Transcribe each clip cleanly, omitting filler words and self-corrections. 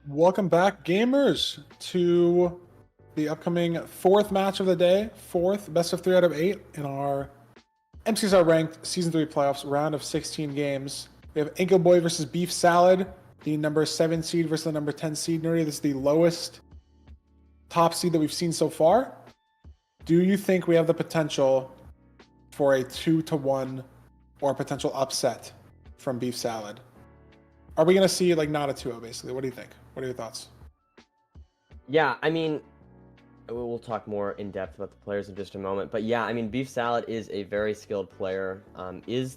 Welcome back, gamers, to the upcoming fourth match of the day, fourth best of 3 out of 8 in our MCSR ranked Season 3 playoffs, round of 16 games. We have Ancoboy versus Beefsalad, the number 7 seed versus the number 10 seed. Nerdy, this is the lowest top seed that we've seen so far. Do you think we have the potential for a 2-1 or potential upset from Beefsalad? Are we going to see like not a 2-0 basically? What do you think? What are your thoughts? Yeah, I mean, we'll talk more in depth about the players in just a moment. But yeah, I mean, Beefsalad is a very skilled player. Is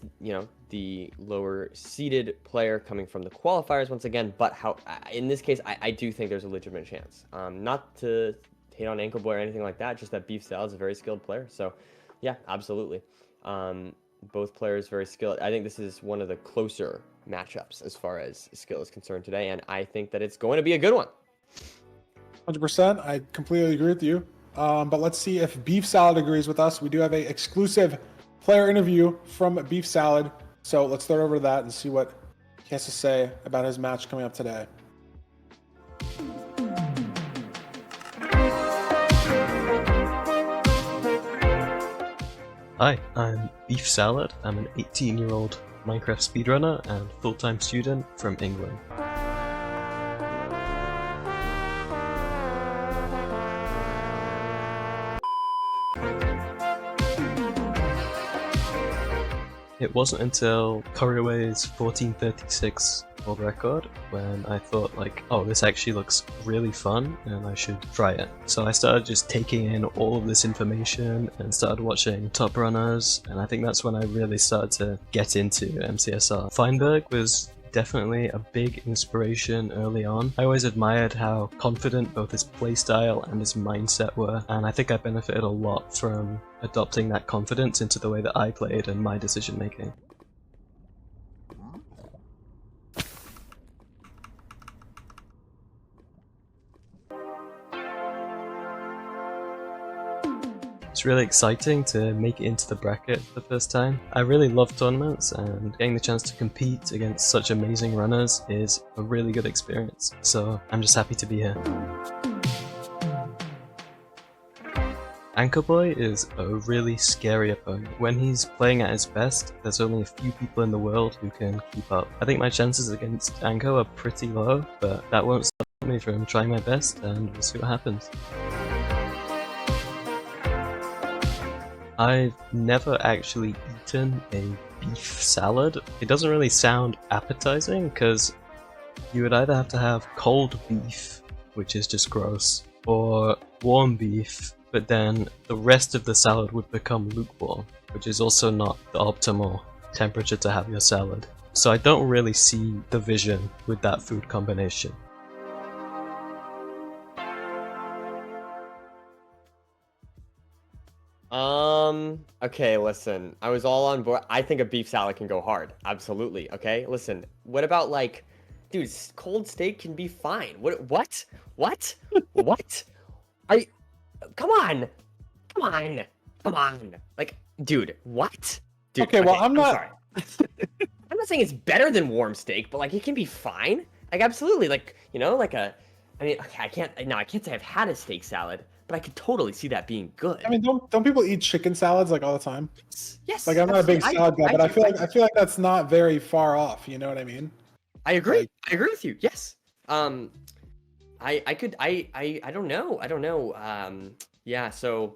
the lower seeded player coming from the qualifiers once again? But how in this case, I do think there's a legitimate chance. Not to hate on Ancoboy or anything like that. Just that Beefsalad is a very skilled player. So yeah, absolutely. Both players very skilled. I think this is one of the closer matchups as far as skill is concerned today, and I think that it's going to be a good one. 100%. I completely agree with you. But let's see if Beefsalad agrees with us. We do have a exclusive player interview from Beefsalad, so let's throw it over to that and see what he has to say about his match coming up today. Hi, I'm Beefsalad. I'm an 18-year-old Minecraft speedrunner and full-time student from England. It wasn't until Coreyaway's 1436 world record when I thought like, oh, this actually looks really fun and I should try it. So I started just taking in all of this information and started watching top runners, and I think that's when I really started to get into MCSR. Feinberg was definitely a big inspiration early on. I always admired how confident both his playstyle and his mindset were, and I think I benefited a lot from adopting that confidence into the way that I played and my decision making. It's really exciting to make it into the bracket for the first time. I really love tournaments, and getting the chance to compete against such amazing runners is a really good experience, so I'm just happy to be here. Ancoboy is a really scary opponent. When he's playing at his best, there's only a few people in the world who can keep up. I think my chances against Anco are pretty low, but that won't stop me from trying my best, and we'll see what happens. I've never actually eaten a beef salad. It doesn't really sound appetizing because you would either have to have cold beef, which is just gross, or warm beef, but then the rest of the salad would become lukewarm, which is also not the optimal temperature to have your salad. So I don't really see the vision with that food combination. Okay, listen, I was all on board. I think a beef salad can go hard. Absolutely. Okay, listen, what about like, dude, cold steak can be fine. What? What? Come on. Like, dude, what? Dude, Okay, well, I'm sorry. I'm not saying it's better than warm steak, but like, it can be fine. Like, absolutely. Like, like I mean, okay, I can't say I've had a steak salad, but I could totally see that being good. I mean, don't people eat chicken salads like all the time? Yes. Like I'm not a big salad guy, but I feel like that's not very far off. You know what I mean? I agree. Like, I agree with you. Yes. I don't know. Yeah. So,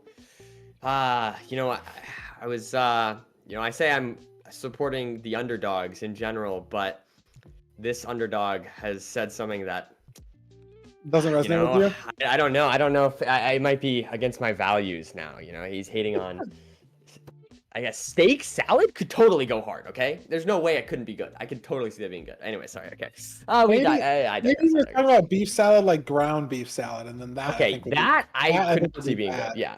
I was, I say I'm supporting the underdogs in general, but this underdog has said something that doesn't resonate with you? I don't know. I don't know if I might be against my values now. He's hating on. I guess steak salad could totally go hard. Okay, there's no way it couldn't be good. I could totally see that being good. Anyway, sorry. Okay. Maybe we're talking about beef salad, like ground beef salad, and then that. Okay, I could see being good. Yeah,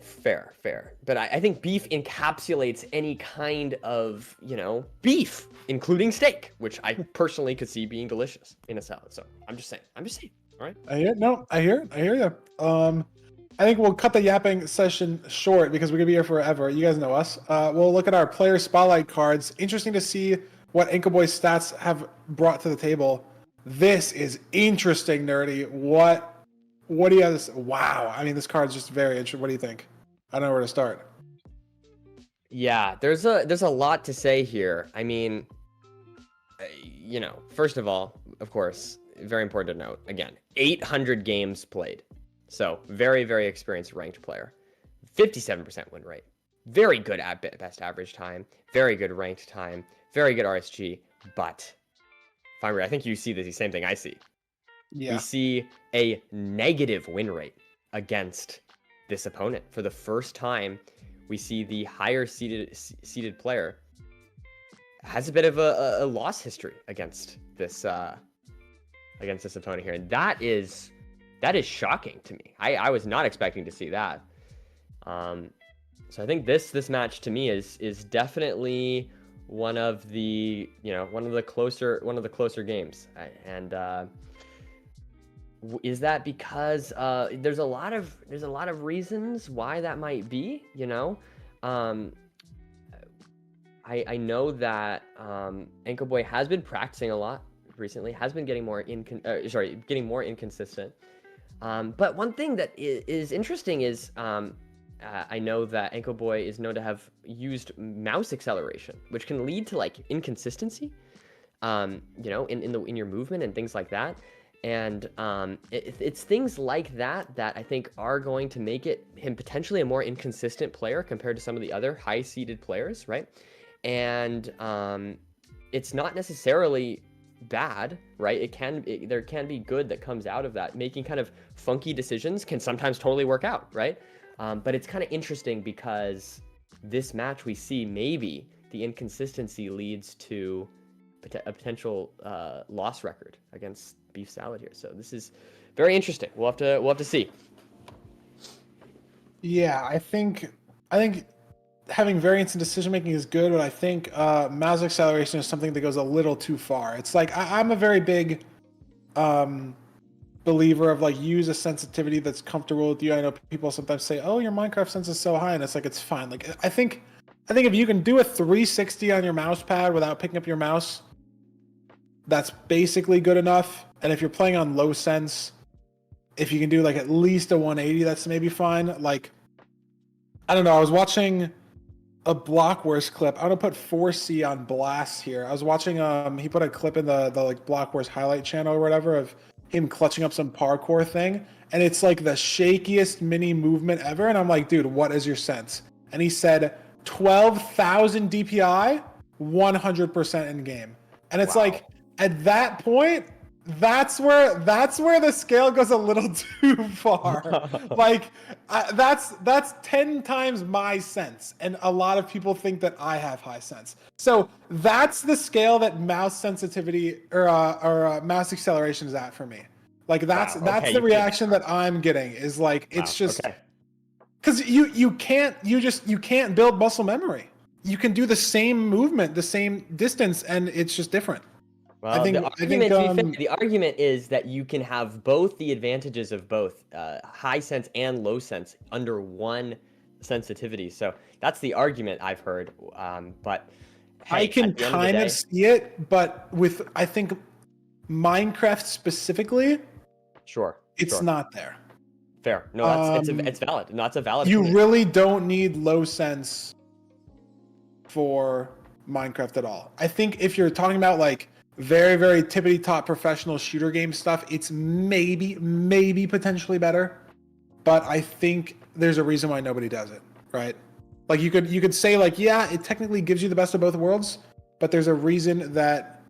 fair. But I think beef encapsulates any kind of beef, including steak, which I personally could see being delicious in a salad. So I'm just saying. All right. I hear you. I think we'll cut the yapping session short because we're gonna be here forever. You guys know us. We'll look at our player spotlight cards. Interesting to see what Ancoboy's stats have brought to the table. This is interesting, Nerdy. What do you have to say? Wow. I mean, this card's just very interesting. What do you think? I don't know where to start. Yeah, there's a lot to say here. I mean, first of all, of course, very important to note, again, 800 games played. So very, very experienced ranked player. 57% win rate. Very good at best average time. Very good ranked time. Very good RSG. But, I think you see the same thing I see. Yeah. We see a negative win rate against this opponent. For the first time, we see the higher seeded player has a bit of a loss history against this opponent here, and that is shocking to me. I was not expecting to see that. So I think this match to me is definitely one of the closer games, and is that because there's a lot of reasons why that might be, I know that Ancoboy has been practicing a lot recently, has been getting more inconsistent. But one thing that is interesting is I know that Ancoboy is known to have used mouse acceleration, which can lead to like inconsistency, in your movement and things like that. And it's things like that I think are going to make him potentially a more inconsistent player compared to some of the other high-seeded players, right? And it's not necessarily bad, right? There can be good that comes out of that. Making kind of funky decisions can sometimes totally work out, right? But it's kind of interesting because this match we see maybe the inconsistency leads to a potential loss record against Beefsalad here. So this is very interesting. We'll have to see. Yeah, I think having variance in decision making is good, but I think mouse acceleration is something that goes a little too far. It's like I'm a very big believer of like use a sensitivity that's comfortable with you. I know people sometimes say, "Oh, your Minecraft sense is so high," and it's like it's fine. Like I think if you can do a 360 on your mouse pad without picking up your mouse, that's basically good enough. And if you're playing on low sense, if you can do like at least a 180, that's maybe fine. Like I don't know. I was watching a Blockwars clip. I'm gonna put 4C on blast here. I was watching he put a clip in the like Blockwars highlight channel or whatever of him clutching up some parkour thing, and it's like the shakiest mini movement ever. And I'm like, dude, what is your sense? And he said 12,000 DPI, 100% in game. And it's Wow. like at that point, that's where the scale goes a little too far. Like that's 10 times my sense, and a lot of people think that I have high sense. So that's the scale that mouse sensitivity or mouse acceleration is at for me. Like that's the reaction that I'm getting is like it's just because you can't build muscle memory. You can do the same movement, the same distance, and it's just different. Well, the argument is that you can have both the advantages of both high sense and low sense under one sensitivity. So that's the argument I've heard. But hey, I can kind of see it, but with I think Minecraft specifically, it's not there. Fair. No, it's valid. No, that's a valid. You really don't need low sense for Minecraft at all. I think if you're talking about like very, very tippity top professional shooter game stuff, it's maybe potentially better. But I think there's a reason why nobody does it, right? Like you could say like, yeah, it technically gives you the best of both worlds, but there's a reason that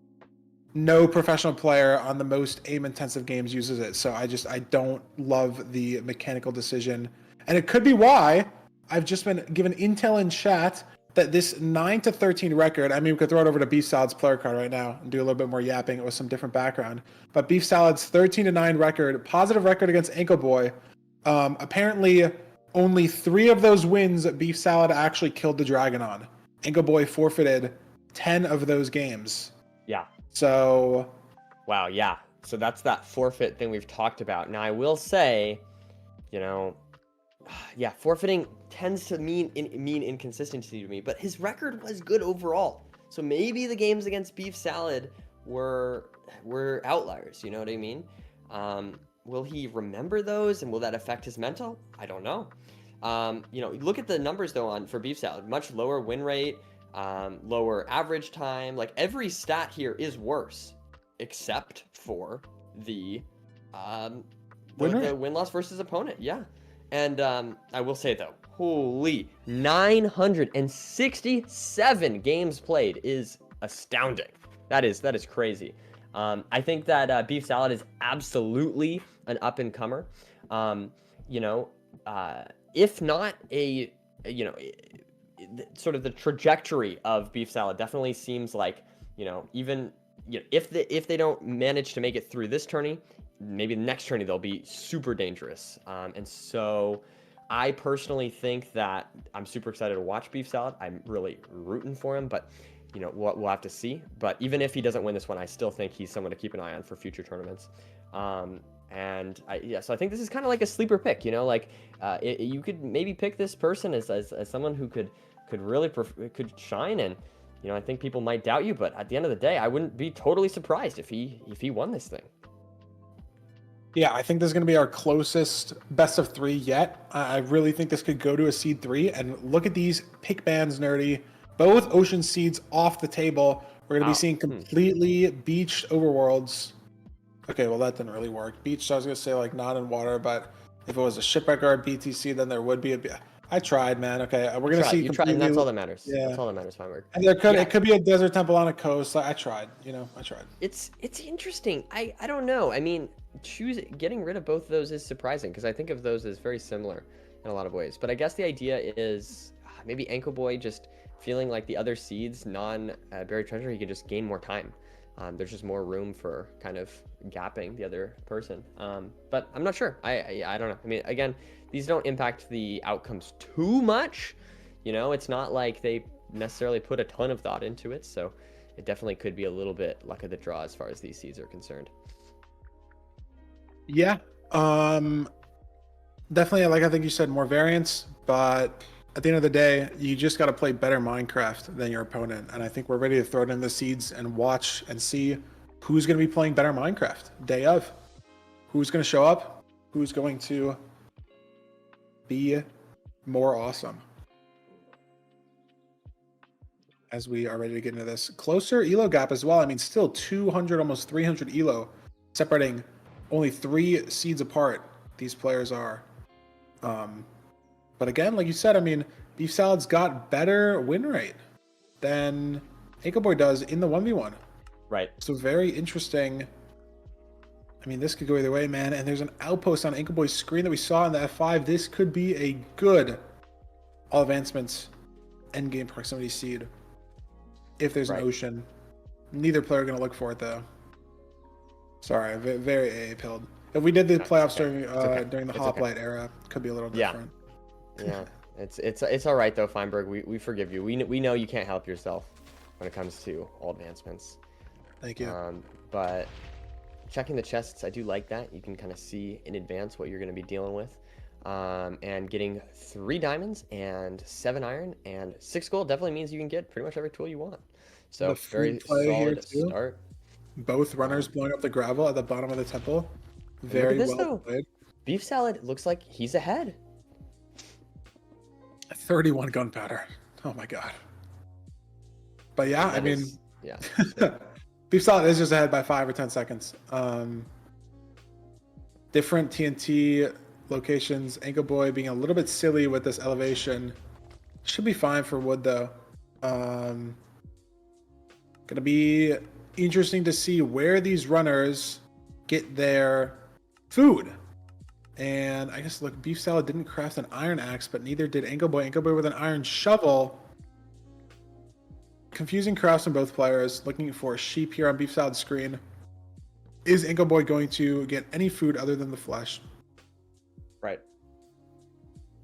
no professional player on the most aim intensive games uses it. So I don't love the mechanical decision. And it could be why I've just been given intel in chat that this 9-13 record, I mean, we could throw it over to Beefsalad's player card right now and do a little bit more yapping with some different background. But Beefsalad's 13-9 record, positive record against Ancoboy. Apparently, only 3 of those wins Beefsalad actually killed the dragon on. Ancoboy forfeited 10 of those games. Yeah. So. Wow, yeah. So that's that forfeit thing we've talked about. Now, I will say, yeah, forfeiting tends to mean inconsistency to me, but his record was good overall. So maybe the games against Beefsalad were outliers. You know what I mean? Will he remember those, and will that affect his mental? I don't know. Look at the numbers though for Beefsalad. Much lower win rate, lower average time. Like every stat here is worse, except for the win-loss versus opponent. Yeah. And I will say though, holy 967 games played is astounding. That is crazy. I think that Beefsalad is absolutely an up-and-comer. If not sort of the trajectory of Beefsalad definitely seems like, if they don't manage to make it through this tourney, maybe the next tourney they'll be super dangerous. And so I personally think that I'm super excited to watch Beefsalad. I'm really rooting for him, but we'll have to see. But even if he doesn't win this one, I still think he's someone to keep an eye on for future tournaments. So I think this is kind of like a sleeper pick. You could maybe pick this person as someone who could really could shine, and I think people might doubt you, but at the end of the day, I wouldn't be totally surprised if he won this thing. Yeah, I think this is going to be our closest best of 3 yet. I really think this could go to a seed 3. And look at these pick bands, Nerdy. Both ocean seeds off the table. We're going to be seeing completely beached overworlds. Okay, well, that didn't really work. Beach, I was going to say, like, not in water, but if it was a shipwreck or a BTC, then there would be I tried, man. Okay, we're going to see. You tried, and that's all that matters. Yeah. That's all that matters, Feinberg. And it could be a desert temple on a coast. I tried, I tried. It's interesting. I don't know. I mean, getting rid of both of those is surprising, because I think of those as very similar in a lot of ways. But I guess the idea is maybe Ancoboy just feeling like the other seeds, non-buried treasure, he can just gain more time. There's just more room for kind of gapping the other person. But I'm not sure. I don't know. I mean, again, these don't impact the outcomes too much. It's not like they necessarily put a ton of thought into it. So it definitely could be a little bit luck of the draw as far as these seeds are concerned. Yeah. Definitely, like I think you said, more variance, but at the end of the day, you just got to play better Minecraft than your opponent. And I think we're ready to throw it in the seeds and watch and see who's going to be playing better Minecraft day of. Who's going to show up? Who's going to be more awesome? As we are ready to get into this closer elo gap as well. I mean, still 200, almost 300 elo, separating only 3 seeds apart. These players are. But again, like you said, I mean, Beefsalad's got better win rate than Ancoboy does in the 1v1. Right. So very interesting. I mean, this could go either way, man. And there's an outpost on Ancoboy's screen that we saw in the F5. This could be a good all advancements endgame proximity seed. If there's an ocean. Neither player going to look for it, though. Sorry, very AA-pilled. If we did the playoffs during the Hoplite era, it could be a little different. Yeah, it's all right though, Feinberg. We forgive you. We know you can't help yourself when it comes to all advancements. Thank you. But checking the chests, I do like that. You can kind of see in advance what you're going to be dealing with. And getting 3 diamonds and 7 iron and 6 gold definitely means you can get pretty much every tool you want. So very solid start. Both runners blowing up the gravel at the bottom of the temple. Very well played. Beefsalad looks like he's ahead. 31 gunpowder. Oh my god. But yeah, I mean, Beefsalad is just ahead by 5 or 10 seconds. Different TNT locations. Ancoboy being a little bit silly with this elevation. Should be fine for wood though. Gonna be interesting to see where these runners get their food. And I guess, look, Beefsalad didn't craft an iron axe, but neither did Ancoboy. Ancoboy with an iron shovel. Confusing crafts from both players. Looking for a sheep here on Beefsalad's screen. Is Ancoboy going to get any food other than the flesh? Right.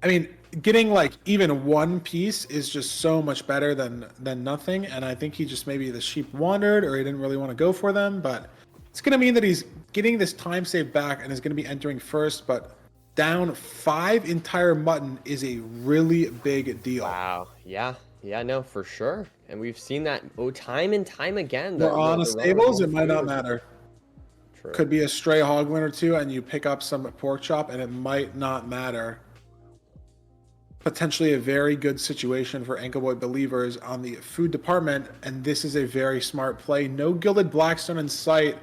I mean, getting like even one piece is just so much better than nothing. And I think he just maybe the sheep wandered or he didn't really want to go for them, but it's going to mean that he's getting this time save back and is going to be entering first, but down 5 entire mutton is a really big deal. Wow. Yeah, no, for sure. And we've seen that time and time again. We're on the stables, it might not food. matter. True. Could be a stray hoglin or two, and you pick up some pork chop, and it might not matter. Potentially a very good situation for Ancoboy believers on the food department, and this is a very smart play. No gilded blackstone in sight,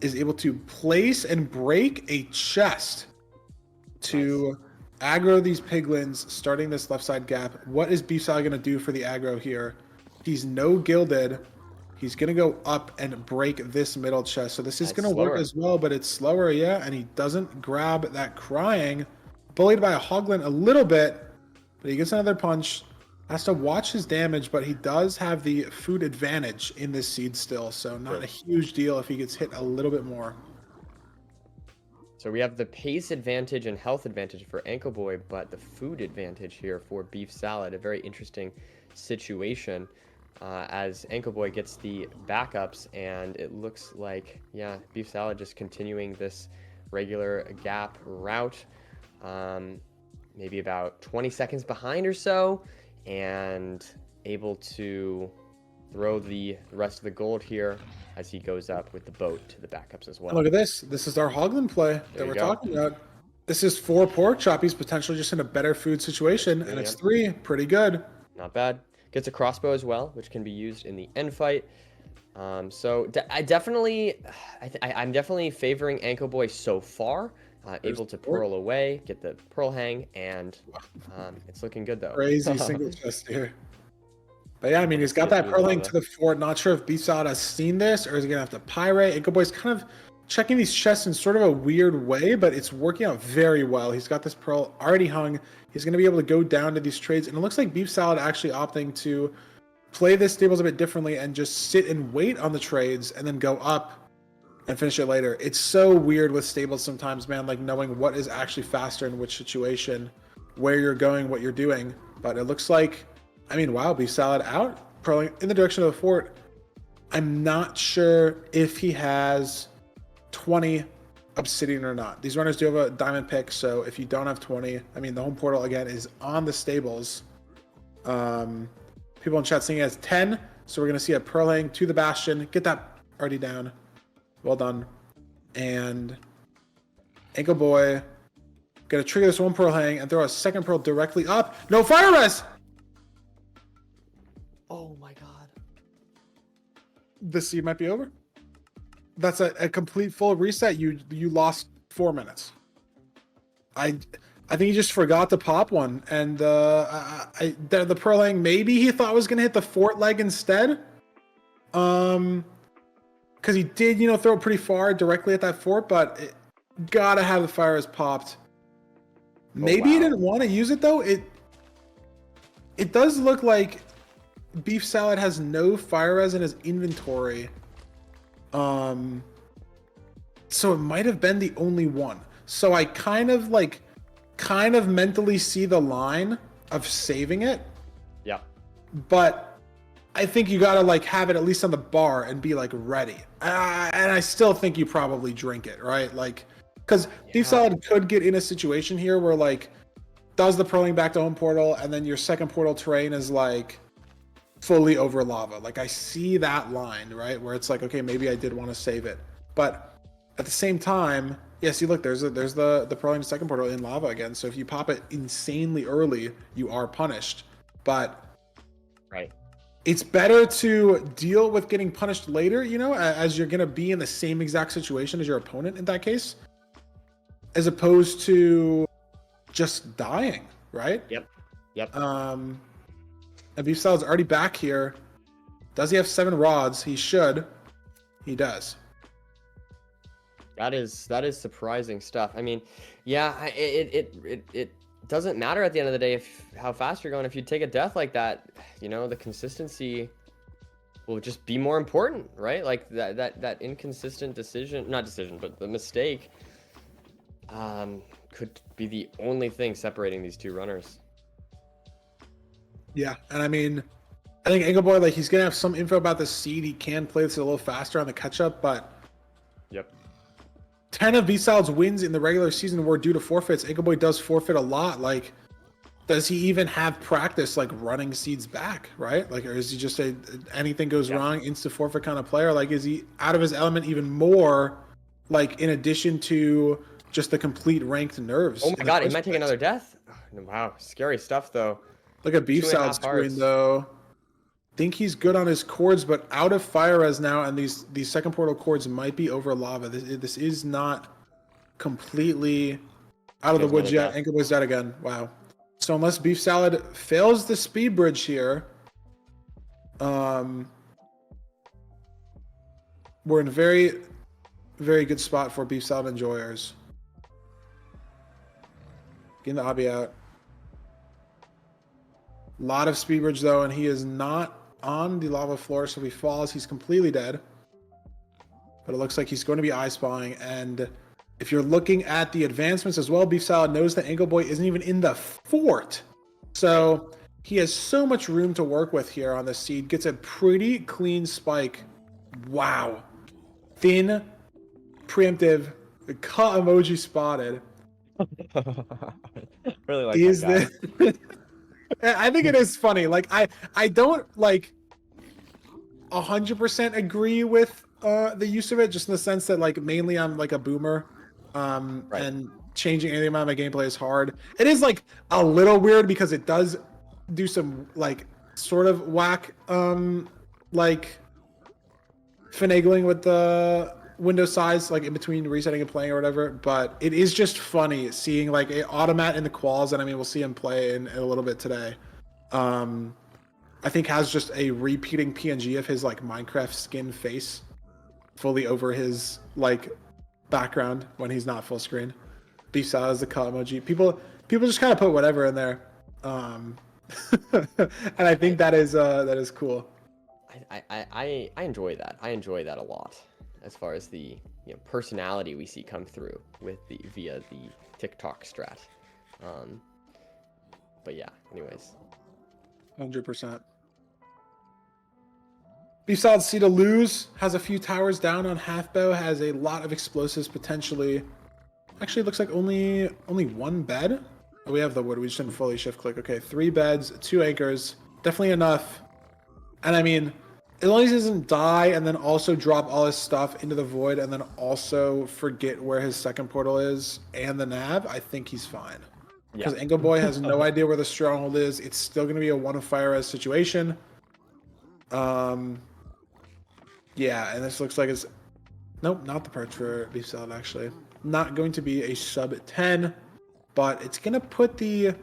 is able to place and break a chest to aggro these piglins, starting this left side gap. What is Beefsalad going to do for the aggro here? He's no gilded. He's going to go up and break this middle chest. So this is going to work as well, but it's slower, yeah, and he doesn't grab that crying. Bullied by a hoglin a little bit, but he gets another punch. Has to watch his damage, but he does have the food advantage in this seed still, so not a huge deal if he gets hit a little bit more. So we have the pace advantage and health advantage for Ancoboy, but the food advantage here for Beefsalad. A very interesting situation as Ancoboy gets the backups, and it looks like, yeah, Beefsalad just continuing this regular gap route. Maybe about 20 seconds behind or so, and able to throw the rest of the gold here as he goes up with the boat to the backups as well. Look at this. This is our hoglin play that we're talking about. This is 4 pork chop. He's potentially just in a better food situation, and it's 3. Pretty good. Not bad. Gets a crossbow as well, which can be used in the end fight. I'm definitely favoring Ancoboy so far. Able to pearl away, get the pearl hang, and it's looking good though. Crazy single chest here. But yeah, I mean, he's got that pearl hang to the fort. Not sure if Beefsalad has seen this, or is he gonna have to pirate? Ancoboy's kind of checking these chests in sort of a weird way, but it's working out very well. He's got this pearl already hung. He's gonna be able to go down to these trades, and it looks like Beefsalad actually opting to play this stables a bit differently and just sit and wait on the trades and then go up and finish it later. It's so weird with stables sometimes, man, like knowing what is actually faster in which situation, where you're going, what you're doing. But it looks like, I mean, wow, Beefsalad out, pearling in the direction of the fort. I'm not sure if he has 20 obsidian or not. These runners do have a diamond pick, so if you don't have 20, I mean, the home portal, again, is on the stables. People in chat saying he has 10, so we're going to see a pearl hang to the bastion. Get that already down. Well done. And Ancoboy gonna trigger this 1 pearl hang and throw a 2nd pearl directly up. No fire res! Oh my god. The seed might be over. That's a complete full reset. You lost 4 minutes. I think he just forgot to pop one, and the pearl hang, maybe he thought was gonna hit the fort leg instead. Because he did, throw it pretty far directly at that fort, but gotta have the fire as popped. Maybe he didn't want to use it though. It does look like Beefsalad has no fire res in his inventory. So it might have been the only one. So I kind of mentally see the line of saving it. Yeah. But I think you gotta have it at least on the bar and be ready. And I still think you probably drink it, right? Because Beefsalad could get in a situation here where does the pearling back to home portal, and then your 2nd portal terrain is fully over lava. I see that line, right? Where it's okay, maybe I did want to save it. But at the same time, yeah, see, look, there's the pearling 2nd portal in lava again. So if you pop it insanely early, you are punished. But right. It's better to deal with getting punished later, as you're going to be in the same exact situation as your opponent in that case, as opposed to just dying, right? Yep. And Beefsalad's already back here. Does he have 7 rods? He should. He does. That is surprising stuff. I mean, yeah, it doesn't matter at the end of the day how fast you're going. If you take a death like that, the consistency will just be more important, right? That inconsistent but the mistake could be the only thing separating these 2 runners. Yeah, and I mean, I think Ancoboy, he's gonna have some info about the seed. He can play this a little faster on the catch-up, but 10 of Beefsalad's wins in the regular season were due to forfeits. Ancoboy does forfeit a lot. does he even have practice like running seeds back, right? Like, or is he just a anything goes wrong, insta forfeit kind of player? Like, is he out of his element even more? Like, in addition to just the complete ranked nerves. Oh in my the god, he first might take place? another death. Wow, scary stuff though. Look at Beef 2.5 Salad screen hearts. though. Think he's good on his chords, but out of fire res now, and these second portal chords might be over lava. This is not completely out of He the has woods another yet. death. Ancoboy's dead again. Wow. So unless Beef Salad fails the speed bridge here, we're in a very, very good spot for Beef Salad enjoyers. Getting the obby out. A lot of speed bridge though, and he is not on the lava floor, so if he falls, he's completely dead. But it looks like he's going to be eye spawing, and if you're looking at the advancements as well, Beef Salad knows that Ancoboy isn't even in the fort. So he has so much room to work with here on the seed. Gets a pretty clean spike. Wow. Thin, preemptive, cut emoji spotted. Really like Is that guy. this... I think it is funny. Like, I don't, like, 100% agree with the use of it, just in the sense that, like, mainly I'm like a boomer, and changing anything about my gameplay is hard. It is like a little weird because it does do some like sort of whack like finagling with the window size, like in between resetting and playing or whatever, but it is just funny seeing like a automat in the quals, and I mean we'll see him play in a little bit today. I think has just a repeating PNG of his like Minecraft skin face fully over his like background when he's not full screen. Beef Salad is the cut emoji. People just kind of put whatever in there, and I think that is cool. I enjoy that. I enjoy that a lot, as far as the personality we see come through with via the TikTok strat. But yeah, anyways. 100%. Beef Salad C to lose, has a few towers down on half bow, has a lot of explosives potentially. Actually, it looks like only one bed. Oh, we have the wood. We just didn't fully shift click. Okay, 3 beds, 2 anchors, definitely enough. And I mean, as long as he doesn't die and then also drop all his stuff into the void and then also forget where his second portal is and the nav, I think he's fine. Because Ancoboy has no idea where the stronghold is. It's still going to be a one of fire res situation. Yeah, and this looks like it's... Nope, not the perch for Beef Salad, actually. Not going to be a sub 10, but it's going to put the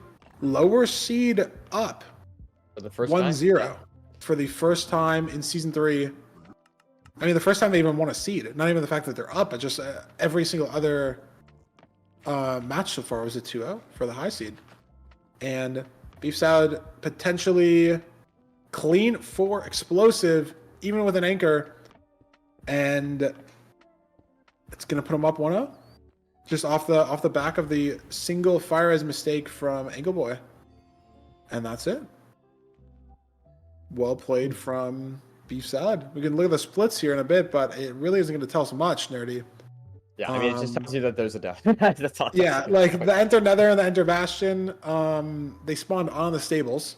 lower seed up. For the first 1-0. time? For the first time in Season 3. I mean, the first time they even won a seed. Not even the fact that they're up, but just every single other match so far was a 2-0 for the high seed. And Beef Salad potentially clean for explosive, even with an anchor. And it's going to put him up 1-0. Just off the back of the single fire as mistake from Ancoboy. And that's it. Well played from Beef Salad. We can look at the splits here in a bit, but it really isn't going to tell us much, Nerdy. Yeah, I mean, it just tells you that there's a death. That's all. Yeah, like the Enter Nether and the Enter Bastion, they spawned on the stables.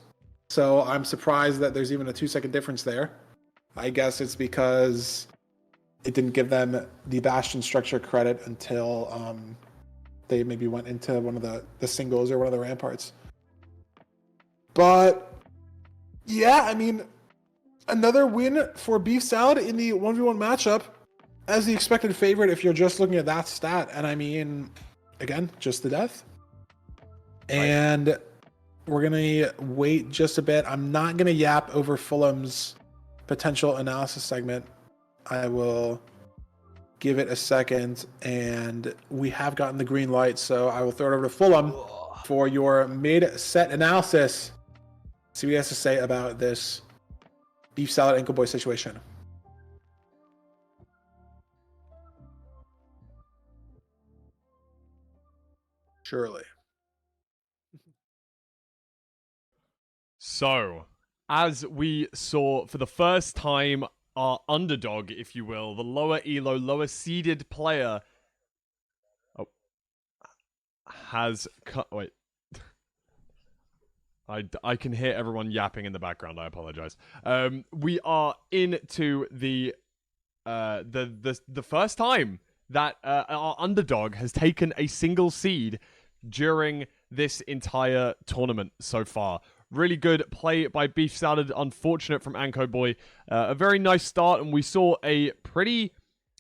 So I'm surprised that there's even a 2-second difference there. I guess it's because it didn't give them the Bastion structure credit until they maybe went into one of the singles or one of the ramparts. But yeah, I mean, another win for Beef Salad in the 1v1 matchup as the expected favorite if you're just looking at that stat. And I mean, again, just the death. And we're going to wait just a bit. I'm not going to yap over Fulham's potential analysis segment. I will give it a second, and we have gotten the green light, so I will throw it over to Fulham for your mid-set analysis. See what he has to say about this Beef Salad Ancoboy situation. Surely. So, as we saw for the first time, our underdog, if you will, the lower elo, lower seeded player, has cut. Wait. I can hear everyone yapping in the background. I apologize. We are into the first time that our underdog has taken a single seed during this entire tournament so far. Really good play by Beefsalad. Unfortunate from Ancoboy. A very nice start, and we saw a pretty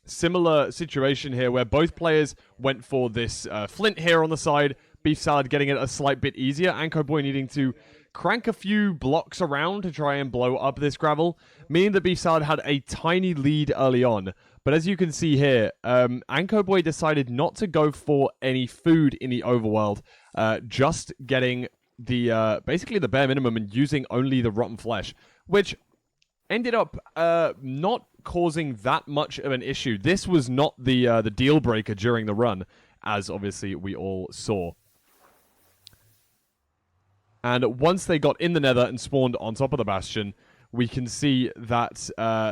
similar situation here where both players went for this flint here on the side. Beefsalad getting it a slight bit easier. Ancoboy needing to crank a few blocks around to try and blow up this gravel, meaning that Beefsalad had a tiny lead early on. But as you can see here, Ancoboy decided not to go for any food in the overworld, just getting the basically the bare minimum and using only the rotten flesh, which ended up not causing that much of an issue. This was not the deal breaker during the run, as obviously we all saw. And once they got in the nether and spawned on top of the bastion, we can see that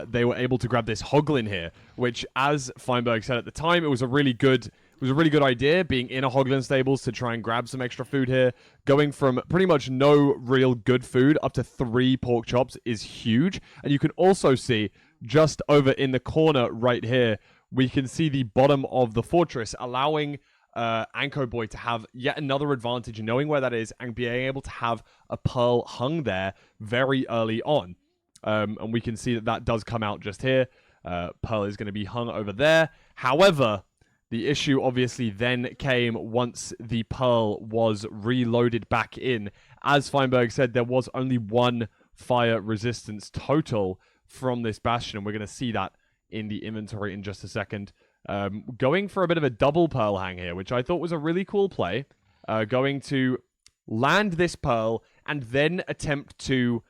they were able to grab this hoglin here, which, as Feinberg said at the time, it was a really good idea, being in a hoglin stables to try and grab some extra food here. Going from pretty much no real good food up to 3 pork chops is huge. And you can also see, just over in the corner right here, we can see the bottom of the fortress, allowing Ancoboy to have yet another advantage, knowing where that is and being able to have a pearl hung there very early on. And we can see that that does come out just here. Pearl is going to be hung over there. However, the issue obviously then came once the pearl was reloaded back in. As Feinberg said, there was only 1 fire resistance total from this bastion, and we're going to see that in the inventory in just a second. Going for a bit of a double pearl hang here, which I thought was a really cool play. Going to land this pearl and then attempt to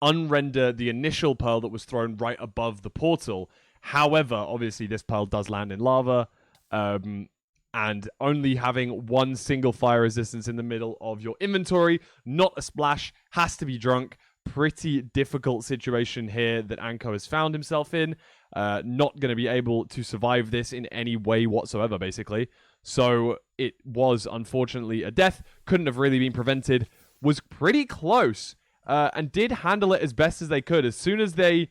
unrender the initial pearl that was thrown right above the portal. However, obviously this pearl does land in lava, and only having 1 single fire resistance in the middle of your inventory, not a splash, has to be drunk. Pretty difficult situation here that Anko has found himself in. Not going to be able to survive this in any way whatsoever, basically. So it was, unfortunately, a death. Couldn't have really been prevented. Was pretty close, and did handle it as best as they could. As soon as they,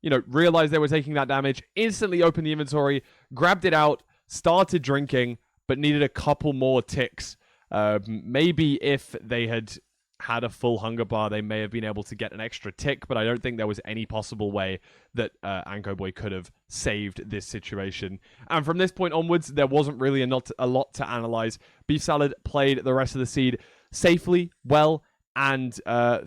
realized they were taking that damage, instantly opened the inventory, grabbed it out, started drinking, but needed a couple more ticks. Maybe if they had a full hunger bar, they may have been able to get an extra tick, but I don't think there was any possible way that Ancoboy could have saved this situation. And from this point onwards, there wasn't really a lot to analyze. Beefsalad played the rest of the seed safely, well, and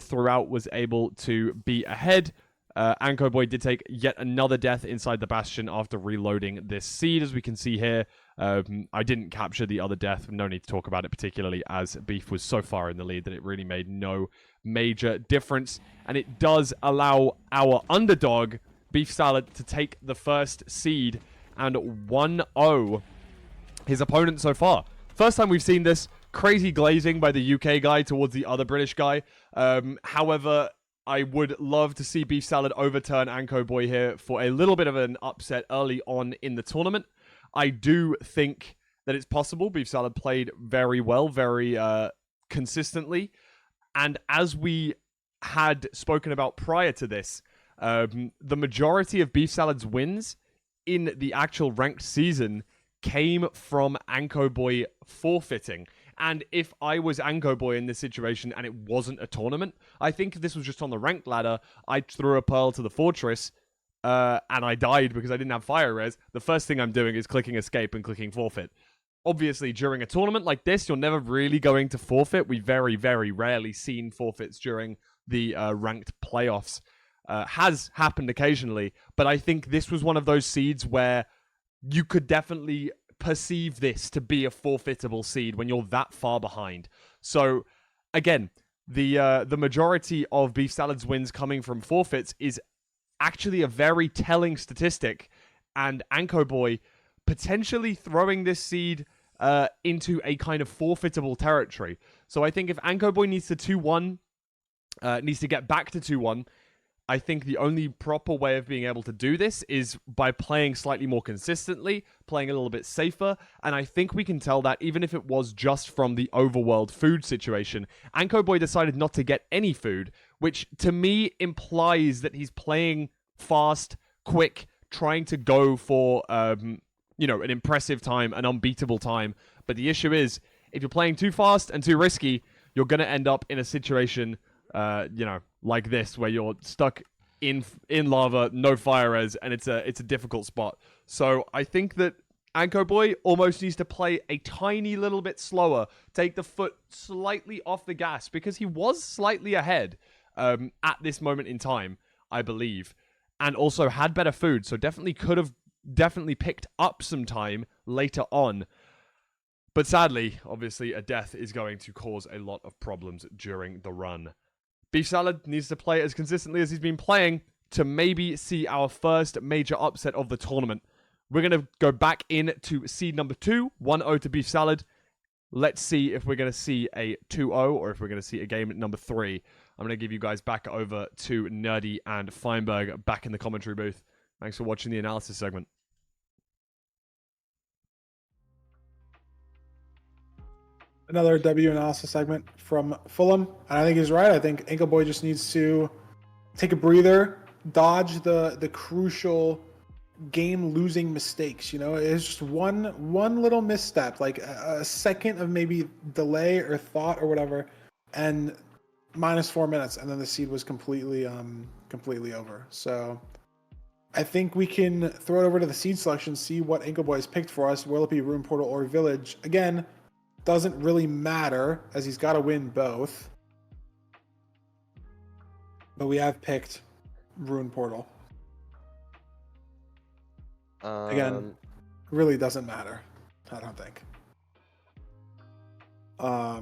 throughout was able to be ahead. Ancoboy did take yet another death inside the bastion after reloading this seed, as we can see here. I didn't capture the other death. No need to talk about it particularly, as Beef was so far in the lead that it really made no major difference. And it does allow our underdog, Beefsalad, to take the first seed and 1-0 his opponent so far. First time we've seen this. Crazy glazing by the UK guy towards the other British guy. However, I would love to see Beefsalad overturn Ancoboy here for a little bit of an upset early on in the tournament. I do think that it's possible. Beefsalad played very well, very consistently. And as we had spoken about prior to this, the majority of Beefsalad's wins in the actual ranked season came from Ancoboy forfeiting. And if I was Ancoboy in this situation and it wasn't a tournament, I think if this was just on the ranked ladder, I threw a pearl to the fortress, and I died because I didn't have fire res. The first thing I'm doing is clicking escape and clicking forfeit. Obviously, during a tournament like this, you're never really going to forfeit. We very, very rarely seen forfeits during the ranked playoffs. Has happened occasionally, but I think this was one of those seeds where you could definitely perceive this to be a forfeitable seed when you're that far behind. So, again, the majority of Beefsalad's wins coming from forfeits is actually a very telling statistic, and Ancoboy potentially throwing this seed into a kind of forfeitable territory. So I think if Ancoboy needs to 2-1, needs to get back to 2-1, I think the only proper way of being able to do this is by playing slightly more consistently, playing a little bit safer, and I think we can tell that even if it was just from the overworld food situation. Ancoboy decided not to get any food, which to me implies that he's playing fast, quick, trying to go for an impressive time, an unbeatable time. But the issue is, if you're playing too fast and too risky, you're going to end up in a situation like this, where you're stuck in lava, no fire res, and it's a difficult spot. So I think that Ancoboy almost needs to play a tiny little bit slower, take the foot slightly off the gas, because he was slightly ahead at this moment in time, I believe, and also had better food, so could have picked up some time later on. But sadly, obviously, a death is going to cause a lot of problems during the run. Beefsalad needs to play as consistently as he's been playing to maybe see our first major upset of the tournament. We're going to go back into seed number 2, 1-0 to Beefsalad. Let's see if we're going to see a 2-0 or if we're going to see a game number 3. I'm going to give you guys back over to Nerdy and Feinberg back in the commentary booth. Thanks for watching the analysis segment. Another W analysis segment from Fulham. And I think he's right. I think Ancoboy just needs to take a breather, dodge the crucial game-losing mistakes. It's just one little misstep, like a second of maybe delay or thought or whatever, and -4 minutes, and then the seed was completely over. So I think we can throw it over to the seed selection, see what Ancoboy has picked for us. Will it be Rune Portal or Village? Again, doesn't really matter, as he's got to win both. But we have picked Rune Portal. Again, really doesn't matter, I don't think.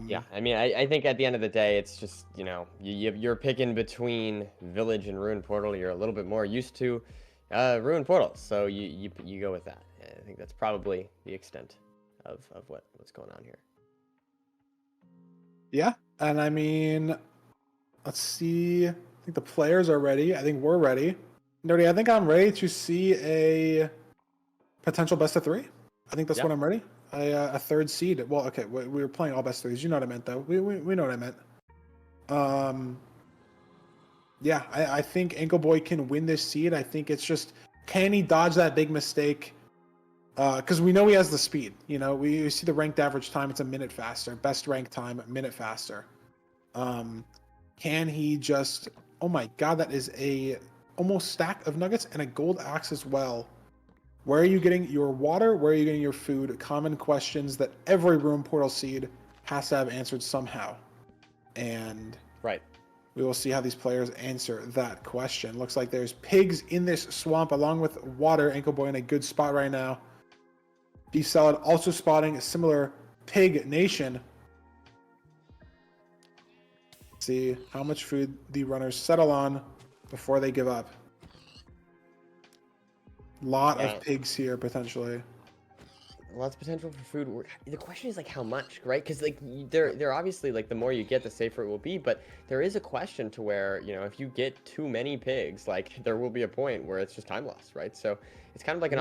Yeah, I mean, I think at the end of the day, it's just, you're picking between Village and Rune Portal. You're a little bit more used to Rune Portal, so you go with that. I think that's probably the extent of what's going on here. Yeah, and I mean, let's see. I think the players are ready. I think we're ready. Nerdy, I think I'm ready to see a potential best of 3. I think that's what I'm ready. A 3rd seed. Well, okay, we were playing all best 3s. You know what I meant, though. We know what I meant. Yeah, I think Ancoboy can win this seed. I think it's just, can he dodge that big mistake? Because we know he has the speed. We see the ranked average time. It's a minute faster. Best ranked time, a minute faster. Can he just... Oh my god, that is a almost stack of nuggets and a gold axe as well. Where are you getting your water? Where are you getting your food? Common questions that every Rune Portal seed has to have answered somehow. And right, we will see how these players answer that question. Looks like there's pigs in this swamp along with water. Ancoboy in a good spot right now. Beefsalad also spotting a similar pig nation. See how much food the runners settle on before they give up. Lot of pigs here potentially. Lots of potential for food. The question is how much, right? Because they're obviously the more you get, the safer it will be. But there is a question to where if you get too many pigs, there will be a point where it's just time loss, right? So it's kind of like an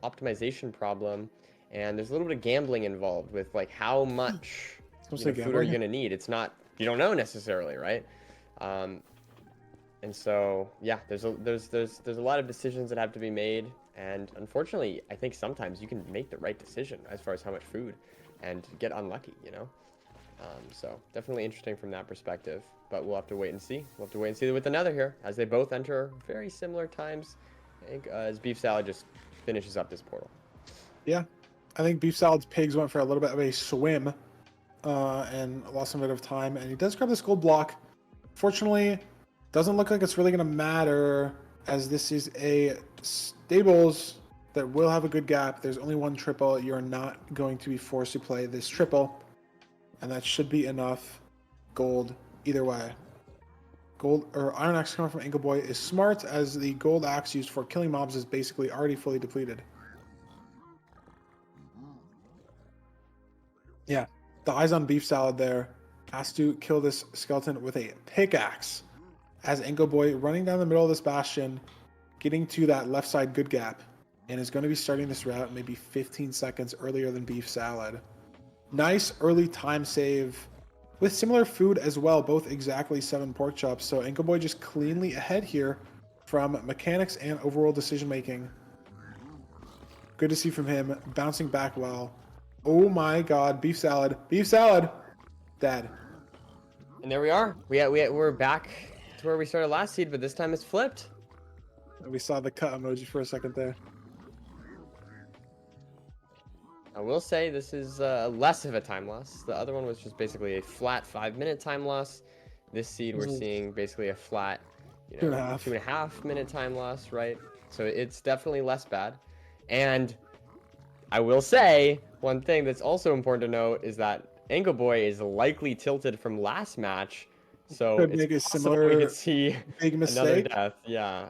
optimization problem, and there's a little bit of gambling involved with how much food are you going to need. It's not, you don't know necessarily, right? And so yeah, there's a lot of decisions that have to be made. And unfortunately, I think sometimes you can make the right decision as far as how much food and get unlucky, So definitely interesting from that perspective, but we'll have to wait and see. We'll have to wait and see with another here as they both enter very similar times. I think as Beefsalad just finishes up this portal. Yeah, I think Beefsalad's pigs went for a little bit of a swim and lost a bit of time. And he does grab this gold block. Fortunately, doesn't look like it's really going to matter, as this is a stables that will have a good gap. There's only one triple. You're not going to be forced to play this triple, and that should be enough gold either way. Gold or iron axe coming from Ancoboy is smart, as the gold axe used for killing mobs is basically already fully depleted. Yeah, the eyes on Beefsalad there. Has to kill this skeleton with a pickaxe. as Ancoboy running down the middle of this bastion, getting to that left side good gap, and is going to be starting this route maybe 15 seconds earlier than Beefsalad. Nice early time save with similar food as well, both exactly 7 pork chops. So Ancoboy just cleanly ahead here from mechanics and overall decision making. Good to see from him, bouncing back well. Oh my god, Beefsalad. Beefsalad! Dead. And there we are. We're back to where we started last seed, but this time it's flipped. We saw the cut emoji for a second there. I will say this is less of a time loss. The other one was just basically a flat 5-minute time loss. This seed we're seeing basically a flat, 2.5 minute time loss, right? So it's definitely less bad. And I will say one thing that's also important to note is that Ancoboy is likely tilted from last match, so Could it's make a possible similar we could see big another mistake. death. Yeah.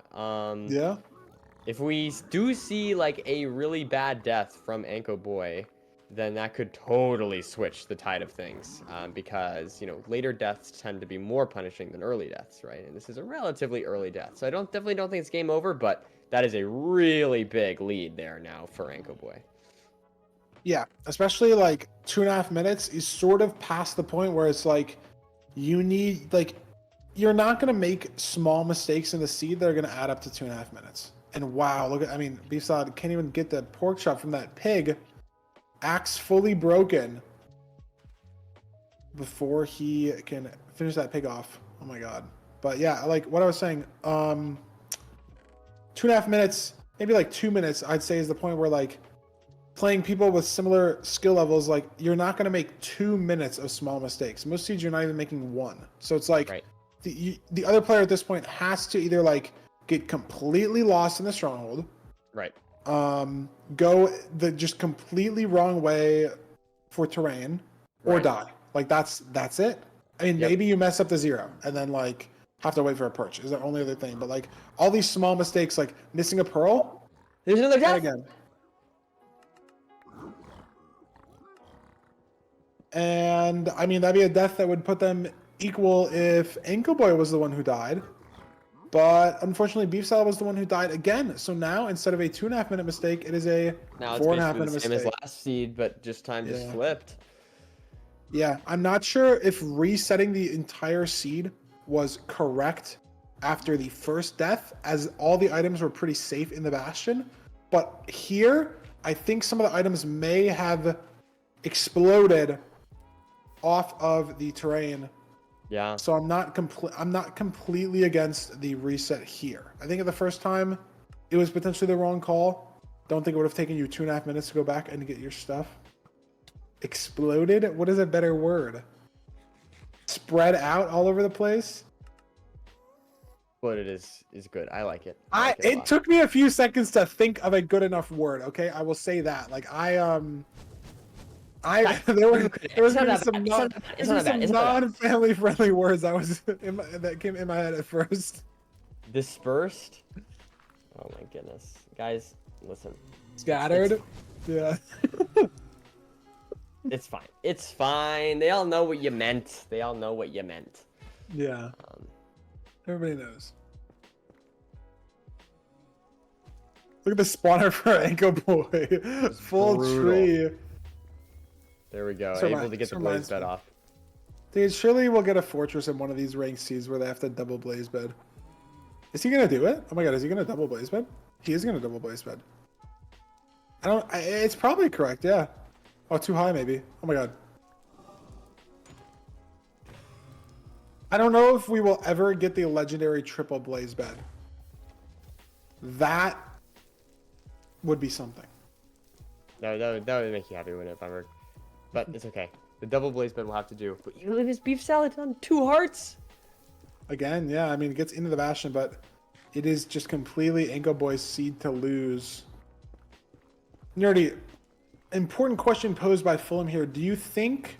Yeah. If we do see like a really bad death from Ancoboy, then that could totally switch the tide of things, because later deaths tend to be more punishing than early deaths, right? And this is a relatively early death, so I definitely don't think it's game over, but that is a really big lead there now for Ancoboy. Yeah, especially like 2.5 minutes is sort of past the point where it's like you need you're not gonna make small mistakes in the seed that are gonna add up to 2.5 minutes. And wow, look at Beefsalad can't even get the pork chop from that pig. Axe fully broken before he can finish that pig off. Oh my god. But yeah, like what I was saying, 2.5 minutes, maybe like 2 minutes, I'd say is the point where like playing people with similar skill levels, like you're not going to make 2 minutes of small mistakes. Most seeds you're not even making 1. So it's like right. the other player at this point has to either like get completely lost in the stronghold, Right. go the just completely wrong way for terrain, or Right. die. Like that's it. I mean, Yep. maybe you mess up the 0 and then like have to wait for a perch is the only other thing. But like all these small mistakes, like missing a pearl, There's another and death. again. And I mean, that'd be a death that would put them equal if Ancoboy was the one who died. But unfortunately, Beefsalad was the one who died again. So now, instead of a 2.5 minute mistake, it is a Now it's 4.5 basically minute the same mistake. as last seed, but just time just flipped. Yeah, I'm not sure if resetting the entire seed was correct after the first death, as all the items were pretty safe in the Bastion. But here, I think some of the items may have exploded off of the terrain. Yeah. So I'm not completely against the reset here. I think at the first time, it was potentially the wrong call. Don't think it would have taken you 2.5 minutes to go back and get your stuff. Exploded? What is a better word? Spread out all over the place? But it is good. I like it. It took me a few seconds to think of a good enough word, okay? I will say that. Like there was some non-family friendly words that came in my head at first. Dispersed? Oh my goodness. Guys, listen. Scattered? Yeah. It's fine. It's fine. They all know what you meant. Yeah. Everybody knows. Look at the spawner for Ancoboy. Full brutal. tree. There we go. So Able to get the blaze bed off. Dude, surely we'll get a fortress in one of these ranked seeds where they have to double blaze bed. Is he gonna do it? Oh my god, is he gonna double blaze bed? He is gonna double blaze bed. It's probably correct, yeah. Oh, too high maybe. Oh my god. I don't know if we will ever get the legendary triple blaze bed. That would be something. No, that would make you happy, wouldn't it, Bummer? But it's okay. The double blaze bed will have to do. But you leave his Beefsalad on 2 hearts. Again, yeah, I mean, it gets into the Bastion, but it is just completely Ancoboy's seed to lose. Nerdy, important question posed by Fulham here. Do you think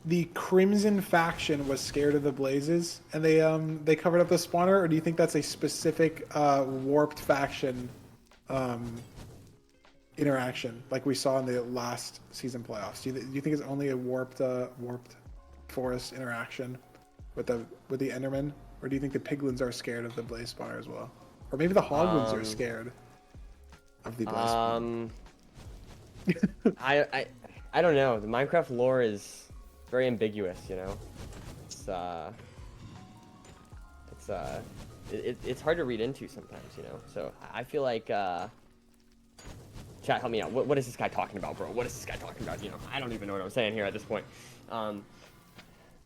the Crimson faction was scared of the blazes and they covered up the spawner, or do you think that's a specific warped faction interaction like we saw in the last season playoffs? Do you think it's only a warped forest interaction with the Enderman? Or do you think the piglins are scared of the blaze spawner as well? Or maybe the hoglins are scared of the blaze spawner. I don't know. The Minecraft lore is very ambiguous, you know. It's hard to read into sometimes, you know. So I feel like chat, help me out. What is this guy talking about, bro? What is this guy talking about? You know, I don't even know what I'm saying here at this point.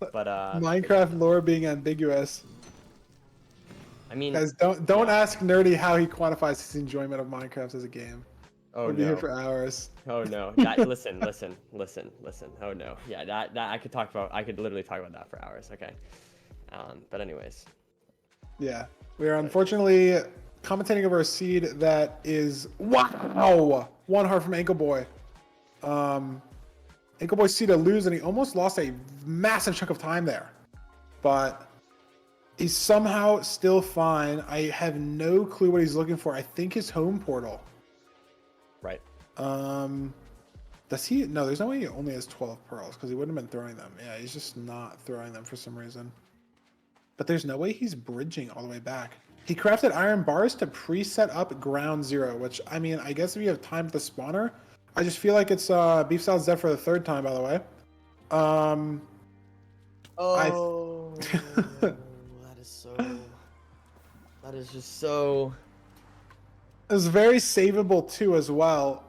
Minecraft lore being ambiguous. I mean, guys, don't ask Nerdy how he quantifies his enjoyment of Minecraft as a game. Oh, we'll be here for hours. Oh no! Listen. Oh no! Yeah, that I could literally talk about that for hours. Okay. But anyways. Yeah, we are unfortunately commentating over a seed that is wow, 1 heart from Ancoboy. Ancoboy seed to lose, and he almost lost a massive chunk of time there, but he's somehow still fine. I have no clue what he's looking for. I think his home portal. Right. Does he? No, there's no way he only has 12 pearls because he wouldn't have been throwing them. Yeah, he's just not throwing them for some reason. But there's no way he's bridging all the way back. He crafted iron bars to preset up ground 0, which, I mean, I guess if you have time with the spawner, I just feel like it's Beefsalad's dead for the 3rd time, by the way. That is just so. It was very savable too as well.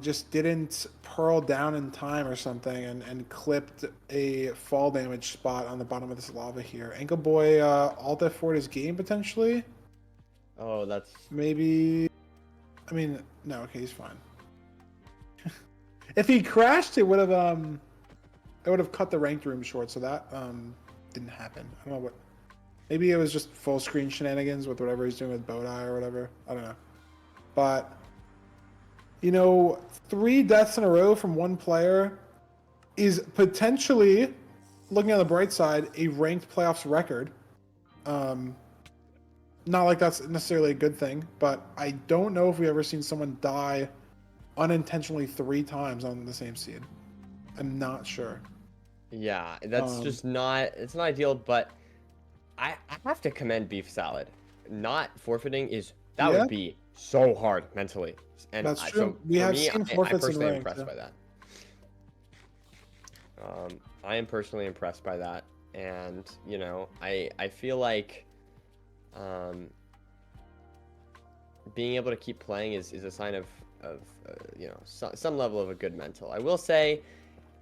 Just didn't pearl down in time or something and clipped a fall damage spot on the bottom of this lava here. Ancoboy alt F4 his game potentially. Oh, that's maybe. I mean, no. Okay, he's fine. If he crashed, it would have cut the ranked room short. So that didn't happen. I don't know what. Maybe it was just full screen shenanigans with whatever he's doing with Bowtie or whatever. I don't know. But, you know, 3 deaths in a row from one player is potentially, looking on the bright side, a ranked playoffs record. Not like that's necessarily a good thing, but I don't know if we've ever seen someone die unintentionally 3 times on the same seed. I'm not sure. Yeah, that's just not, it's not ideal, but I have to commend Beefsalad. Not forfeiting that would be so hard mentally. And that's true. I'm personally impressed by that. I am personally impressed by that. And, you know, I feel like being able to keep playing is a sign of you know, some level of a good mental. I will say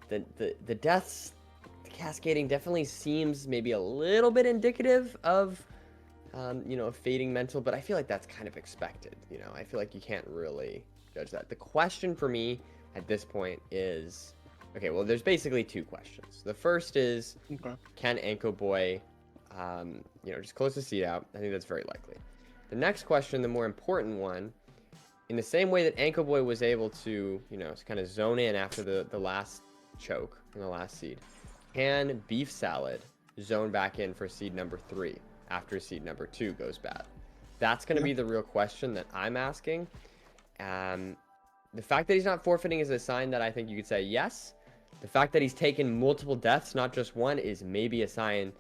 that the deaths, the cascading definitely seems maybe a little bit indicative of you know, a fading mental, but I feel like that's kind of expected. You know, I feel like you can't really judge that. The question for me at this point is, okay, well, there's basically 2 questions. The first is, can Ancoboy, you know, just close the seed out? I think that's very likely. The next question, the more important one, in the same way that Ancoboy was able to, you know, kind of zone in after the last choke in the last seed, can Beefsalad zone back in for seed number 3? After seed number 2 goes bad? That's going to be the real question that I'm asking. The fact that he's not forfeiting is a sign that I think you could say yes. The fact that he's taken multiple deaths, not just one, is maybe a sign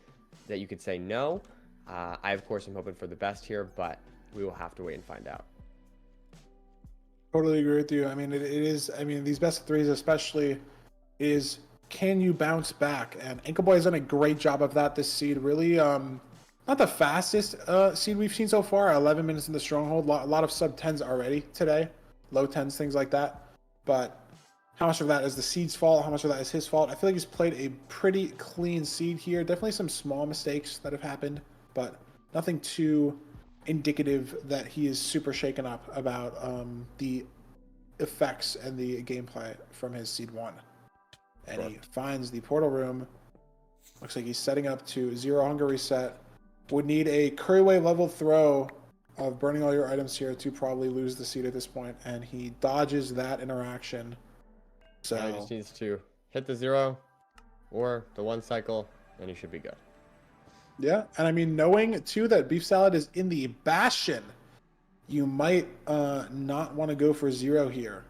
that you could say no. I, of course, am hoping for the best here, but we will have to wait and find out. Totally agree with you. I mean, it is, I mean, these best of 3s especially is, can you bounce back? And Ancoboy has done a great job of that this seed. Really, not the fastest seed we've seen so far. 11 minutes in the stronghold. A lot of sub 10s already today. Low 10s, things like that. But how much of that is the seed's fault? How much of that is his fault? I feel like he's played a pretty clean seed here. Definitely some small mistakes that have happened, but nothing too indicative that he is super shaken up about the effects and the gameplay from his seed 1. And he finds the portal room. Looks like he's setting up to 0 hunger reset. Would need a Curryway level throw of burning all your items here to probably lose the seed at this point, and he dodges that interaction. So yeah, he just needs to hit the 0 or the 1 cycle, and he should be good. Yeah, and I mean, knowing too that Beefsalad is in the Bastion, you might not want to go for 0 here.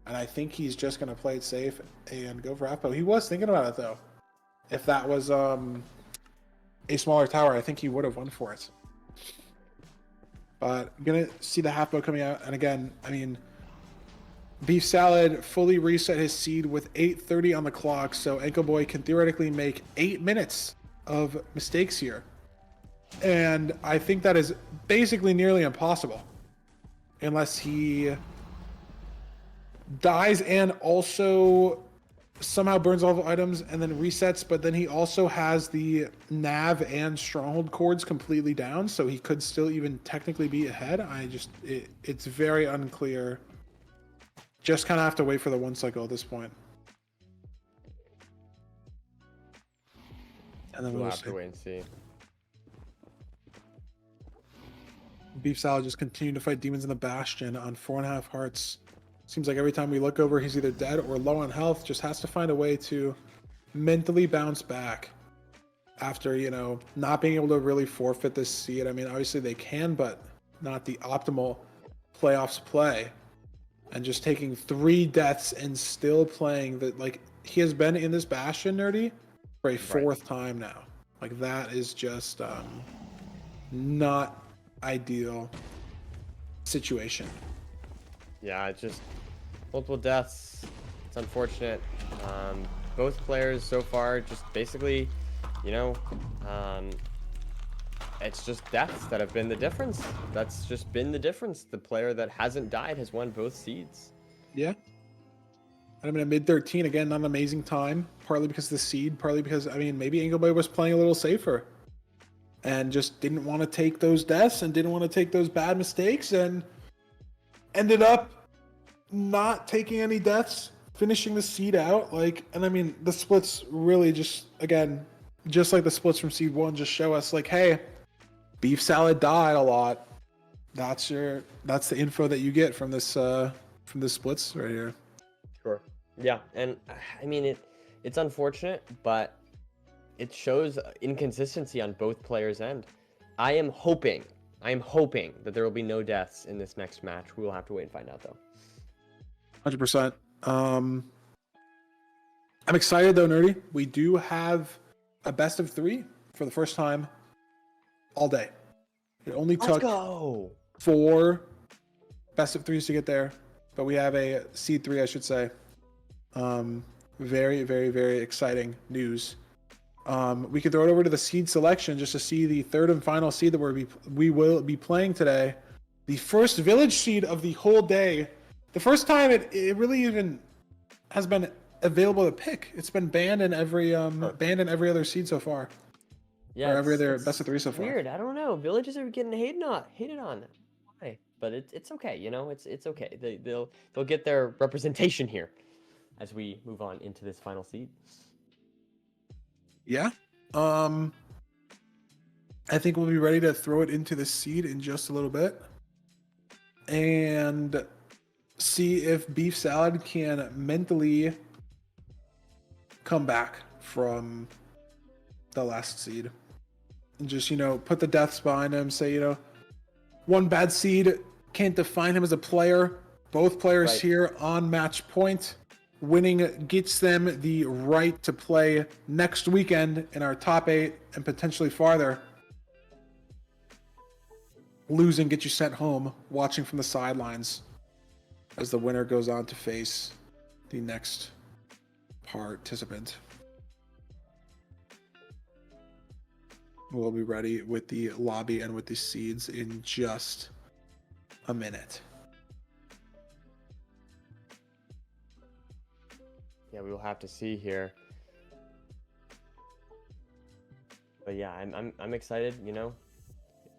And I think he's just going to play it safe and go for Apo. He was thinking about it though. If that was a smaller tower, I think he would have won for it. But I'm gonna see the half bow coming out, and again, I mean, Beefsalad fully reset his seed with 8:30 on the clock, so Ancoboy can theoretically make 8 minutes of mistakes here. And I think that is basically nearly impossible. Unless he dies and also somehow burns all the items and then resets, but then he also has the nav and stronghold cords completely down, so he could still even technically be ahead. It's very unclear. Just kind of have to wait for the one cycle at this point. And then We'll we'll have to see. wait and see. Beefsalad just continued to fight demons in the Bastion on 4.5 hearts. Seems like every time we look over, he's either dead or low on health. Just has to find a way to mentally bounce back after, you know, not being able to really forfeit this seed. I mean, obviously they can, but not the optimal playoffs play. And just taking 3 deaths and still playing that, like, he has been in this Bastion, Nerdy, for a 4th time now. Like, that is just not ideal situation. Yeah, it's just multiple deaths. It's unfortunate. Both players so far just basically, you know, it's just deaths that have been the difference. That's just been the difference. The player that hasn't died has won both seeds. Yeah. I'm in a mid-13, again, not an amazing time. Partly because of the seed, partly because, I mean, maybe Ancoboy was playing a little safer. And just didn't want to take those deaths and didn't want to take those bad mistakes and ended up not taking any deaths, finishing the seed out. Like, and I mean, the splits really just, again, just like the splits from seed 1, just show us like, hey, Beefsalad died a lot. That's the info that you get from this splits right here. Sure. Yeah, and I mean it's unfortunate, but it shows inconsistency on both players' end. I am hoping that there will be no deaths in this next match. We will have to wait and find out though. 100%. I'm excited though, Nerdy. We do have a best of 3 for the first time all day. It only took 4 best of 3s to get there, but we have a seed 3, I should say. Very, very, very exciting news. We could throw it over to the seed selection just to see the 3rd and final seed that we will be playing today. The first village seed of the whole day. The first time it really even has been available to pick. It's been banned in every other seed so far. Yeah, or every other best of 3 so far. Weird. I don't know. Villages are getting hated on. Why? But it's okay. You know, it's okay. They'll get their representation here as we move on into this final seed. Yeah. I think we'll be ready to throw it into the seed in just a little bit. And see if Beefsalad can mentally come back from the last seed. And just, you know, put the deaths behind him. Say, you know, one bad seed can't define him as a player. Both players here on match point. Winning gets them the right to play next weekend in our top 8 and potentially farther. Losing gets you sent home, watching from the sidelines as the winner goes on to face the next participant. We'll be ready with the lobby and with the seeds in just a minute. Yeah, we will have to see here. But yeah, I'm excited, you know.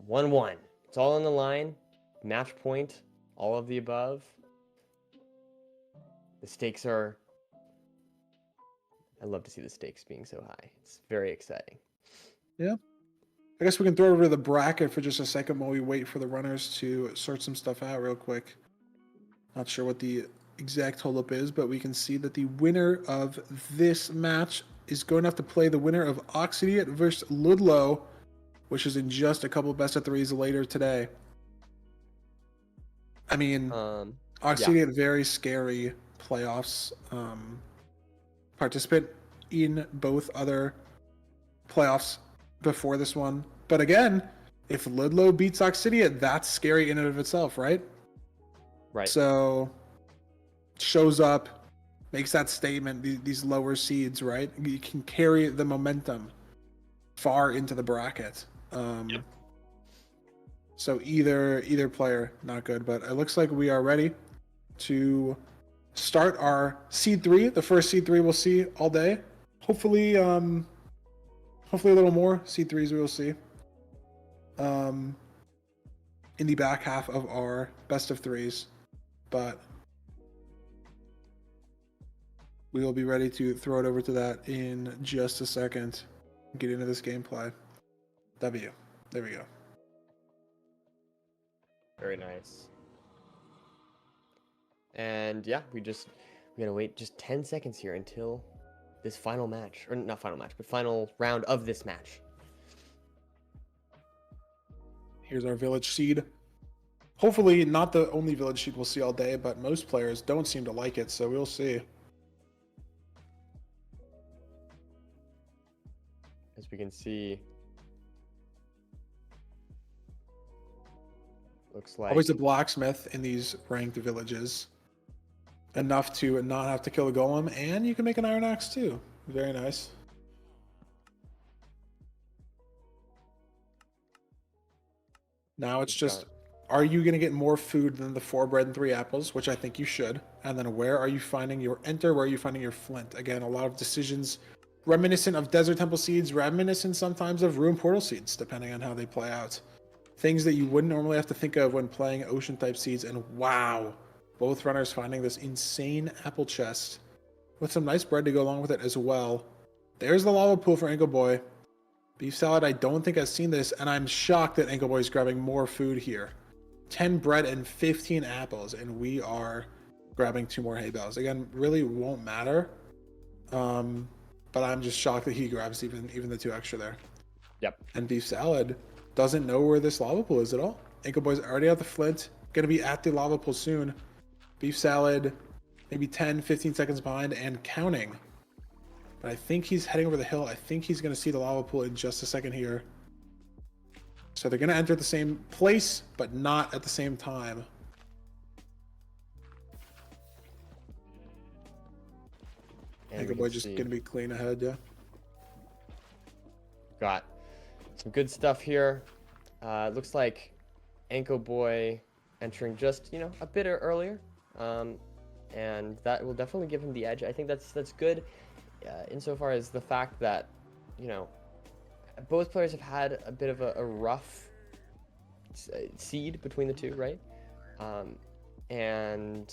1-1. It's all on the line. Match point, all of the above. The stakes are... I love to see the stakes being so high. It's very exciting. Yeah. I guess we can throw it over to the bracket for just a second while we wait for the runners to sort some stuff out real quick. Not sure what the exact holdup is, but we can see that the winner of this match is going to have to play the winner of Oxidiot versus Ludlow, which is in just a couple best of 3s later today. I mean, Oxidiot, very scary playoffs participant in both other playoffs before this one. But again, if Ludlow beats Oxidia, that's scary in and of itself, right? Right. So shows up, makes that statement, these lower seeds, right? You can carry the momentum far into the bracket. Yep. So either player, not good. But it looks like we are ready to start our seed 3, the first seed 3 we'll see all day. Hopefully a little more seed 3s we will see in the back half of our best of 3s, but we will be ready to throw it over to that in just a second. Get into this gameplay. W. There we go. Very nice. And yeah, we're gonna wait just 10 seconds here until this final match, or not final match, but final round of this match. Here's our village seed. Hopefully not the only village seed we'll see all day, but most players don't seem to like it, so we'll see. As we can see, looks like Always a blacksmith in these ranked villages. Enough to not have to kill a golem, and you can make an iron axe too. Very nice. Now it's just, are you going to get more food than the 4 bread and 3 apples, which I think you should. And then where are you finding your enter? Where are you finding your flint? Again, a lot of decisions reminiscent of Desert Temple seeds, reminiscent sometimes of Ruin Portal seeds, depending on how they play out. Things that you wouldn't normally have to think of when playing Ocean type seeds. And wow, both runners finding this insane apple chest with some nice bread to go along with it as well. There's the lava pool for Ancoboy. Beefsalad, I don't think I've seen this, and I'm shocked that Ancoboy is grabbing more food here. 10 bread and 15 apples, and we are grabbing 2 more hay bales. Again, really won't matter. But I'm just shocked that he grabs even the 2 extra there. Yep. And Beefsalad doesn't know where this lava pool is at all. Ancoboy's already at the flint, gonna be at the lava pool soon. Beefsalad, maybe 10, 15 seconds behind and counting. But I think he's heading over the hill. I think he's gonna see the lava pool in just a second here. So they're gonna enter the same place, but not at the same time. Ancoboy just gonna be clean ahead, yeah. Got some good stuff here. Looks like Ancoboy entering just, a bit earlier. And that will definitely give him the edge. I think that's good insofar as the fact that, both players have had a bit of a rough seed between the two, right? And,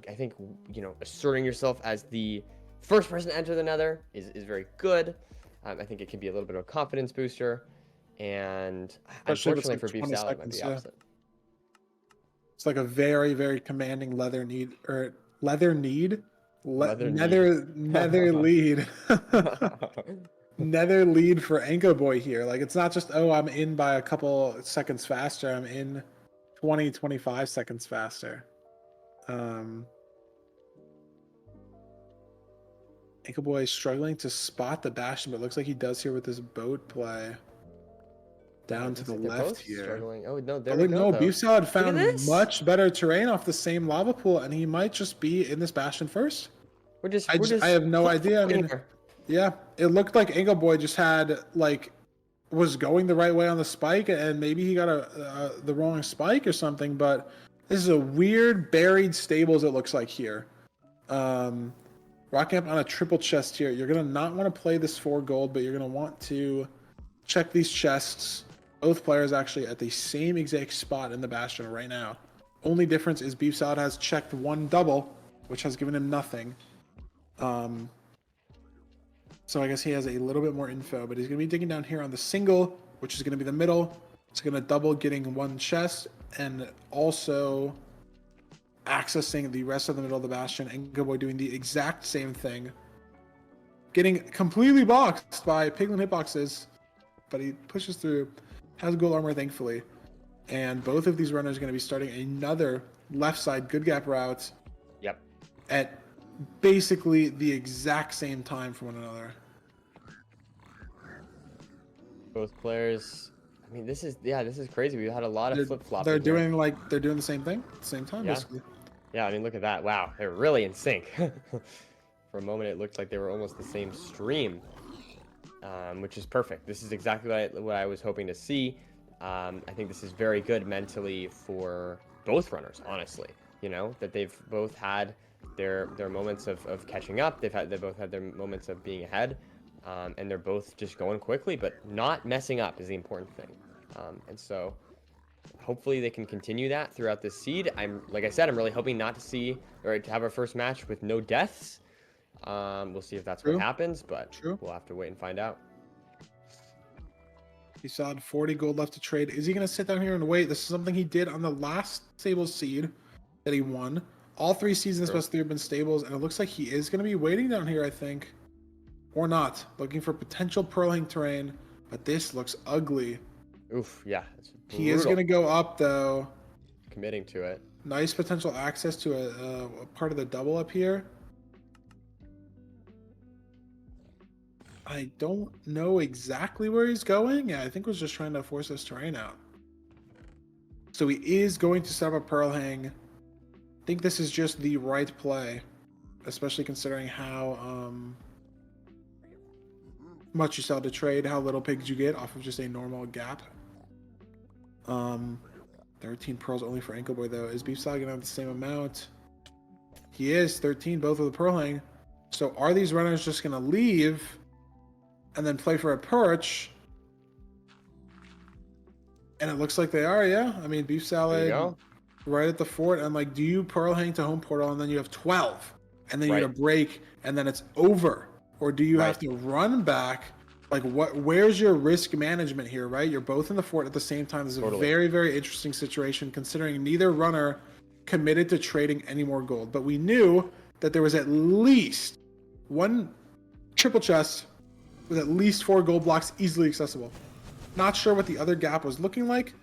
I think, asserting yourself as the first person to enter the nether is very good. I think it can be a little bit of a confidence booster. And unfortunately for Beefsalad, it might be the opposite. It's like a very, very commanding nether lead. Nether lead for Ancoboy here. Like, it's not just, oh, I'm in by a couple seconds faster. I'm in 20, 25 seconds faster. Ancoboy is struggling to spot the Bastion, but it looks like he does here with this boat play. Down to the left here. Struggling. Oh, no, there we go. No, Beefsalad found much better terrain off the same lava pool, and he might just be in this Bastion first. I have no idea. I mean, yeah, it looked like Ancoboy just had, was going the right way on the spike, and maybe he got the wrong spike or something, but this is a weird buried stables it looks like here. Rocking up on a triple chest here. You're going to not want to play this 4 gold, but you're going to want to check these chests. Both players actually at the same exact spot in the Bastion right now. Only difference is Beefsalad has checked 1 double, which has given him nothing. So I guess he has a little bit more info, but he's going to be digging down here on the single, which is going to be the middle. It's going to double getting 1 chest and also accessing the rest of the middle of the Bastion. Ancoboy doing the exact same thing. Getting completely boxed by piglin hitboxes, but he pushes through. Has gold armor, thankfully. And both of these runners are going to be starting another left side good gap route. Yep. At basically the exact same time from one another. Both players. I mean, this is crazy. We've had a lot of flip flopping. They're doing the same thing at the same time, Yeah. basically. Yeah, I mean, look at that. Wow, they're really in sync. For a moment, it looked like they were almost the same stream, which is perfect. This is exactly what I was hoping to see. I think this is very good mentally for both runners, honestly. You know, that they've both had their moments of catching up. They both had their moments of being ahead, and they're both just going quickly, but not messing up is the important thing. And so, hopefully they can continue that throughout this seed. Like I said, I'm really hoping not to see or to have our first match with no deaths. We'll see if that's what happens, but we'll have to wait and find out. He saw 40 gold left to trade. Is he going to sit down here and wait? This is something he did on the last stable seed that he won. All 3 seasons plus 3 have been stables, and it looks like he is going to be waiting down here, I think. Or not. Looking for potential pearling terrain, but this looks ugly. Oof, yeah. He is going to go up, though. Committing to it. Nice potential access to a part of the double up here. I don't know exactly where he's going. Yeah, I think was just trying to force this terrain out. So he is going to set up a pearl hang. I think this is just the right play, especially considering how much you sell to trade, how little pigs you get off of just a normal gap. 13 pearls only for Ancoboy, though. Is Beefsalad gonna have the same amount? He is 13, both with a pearl hang. So are these runners just gonna leave and then play for a perch? And it looks like they are, yeah. I mean, Beefsalad right at the fort, and like, do you pearl hang to home portal and then you have 12, and then you get a break, and then it's over, or do you have to run back? Like, where's your risk management here, right? You're both in the fort at the same time. This is a very, very interesting situation, considering neither runner committed to trading any more gold. But we knew that there was at least one triple chest with at least 4 gold blocks easily accessible. Not sure what the other gap was looking like.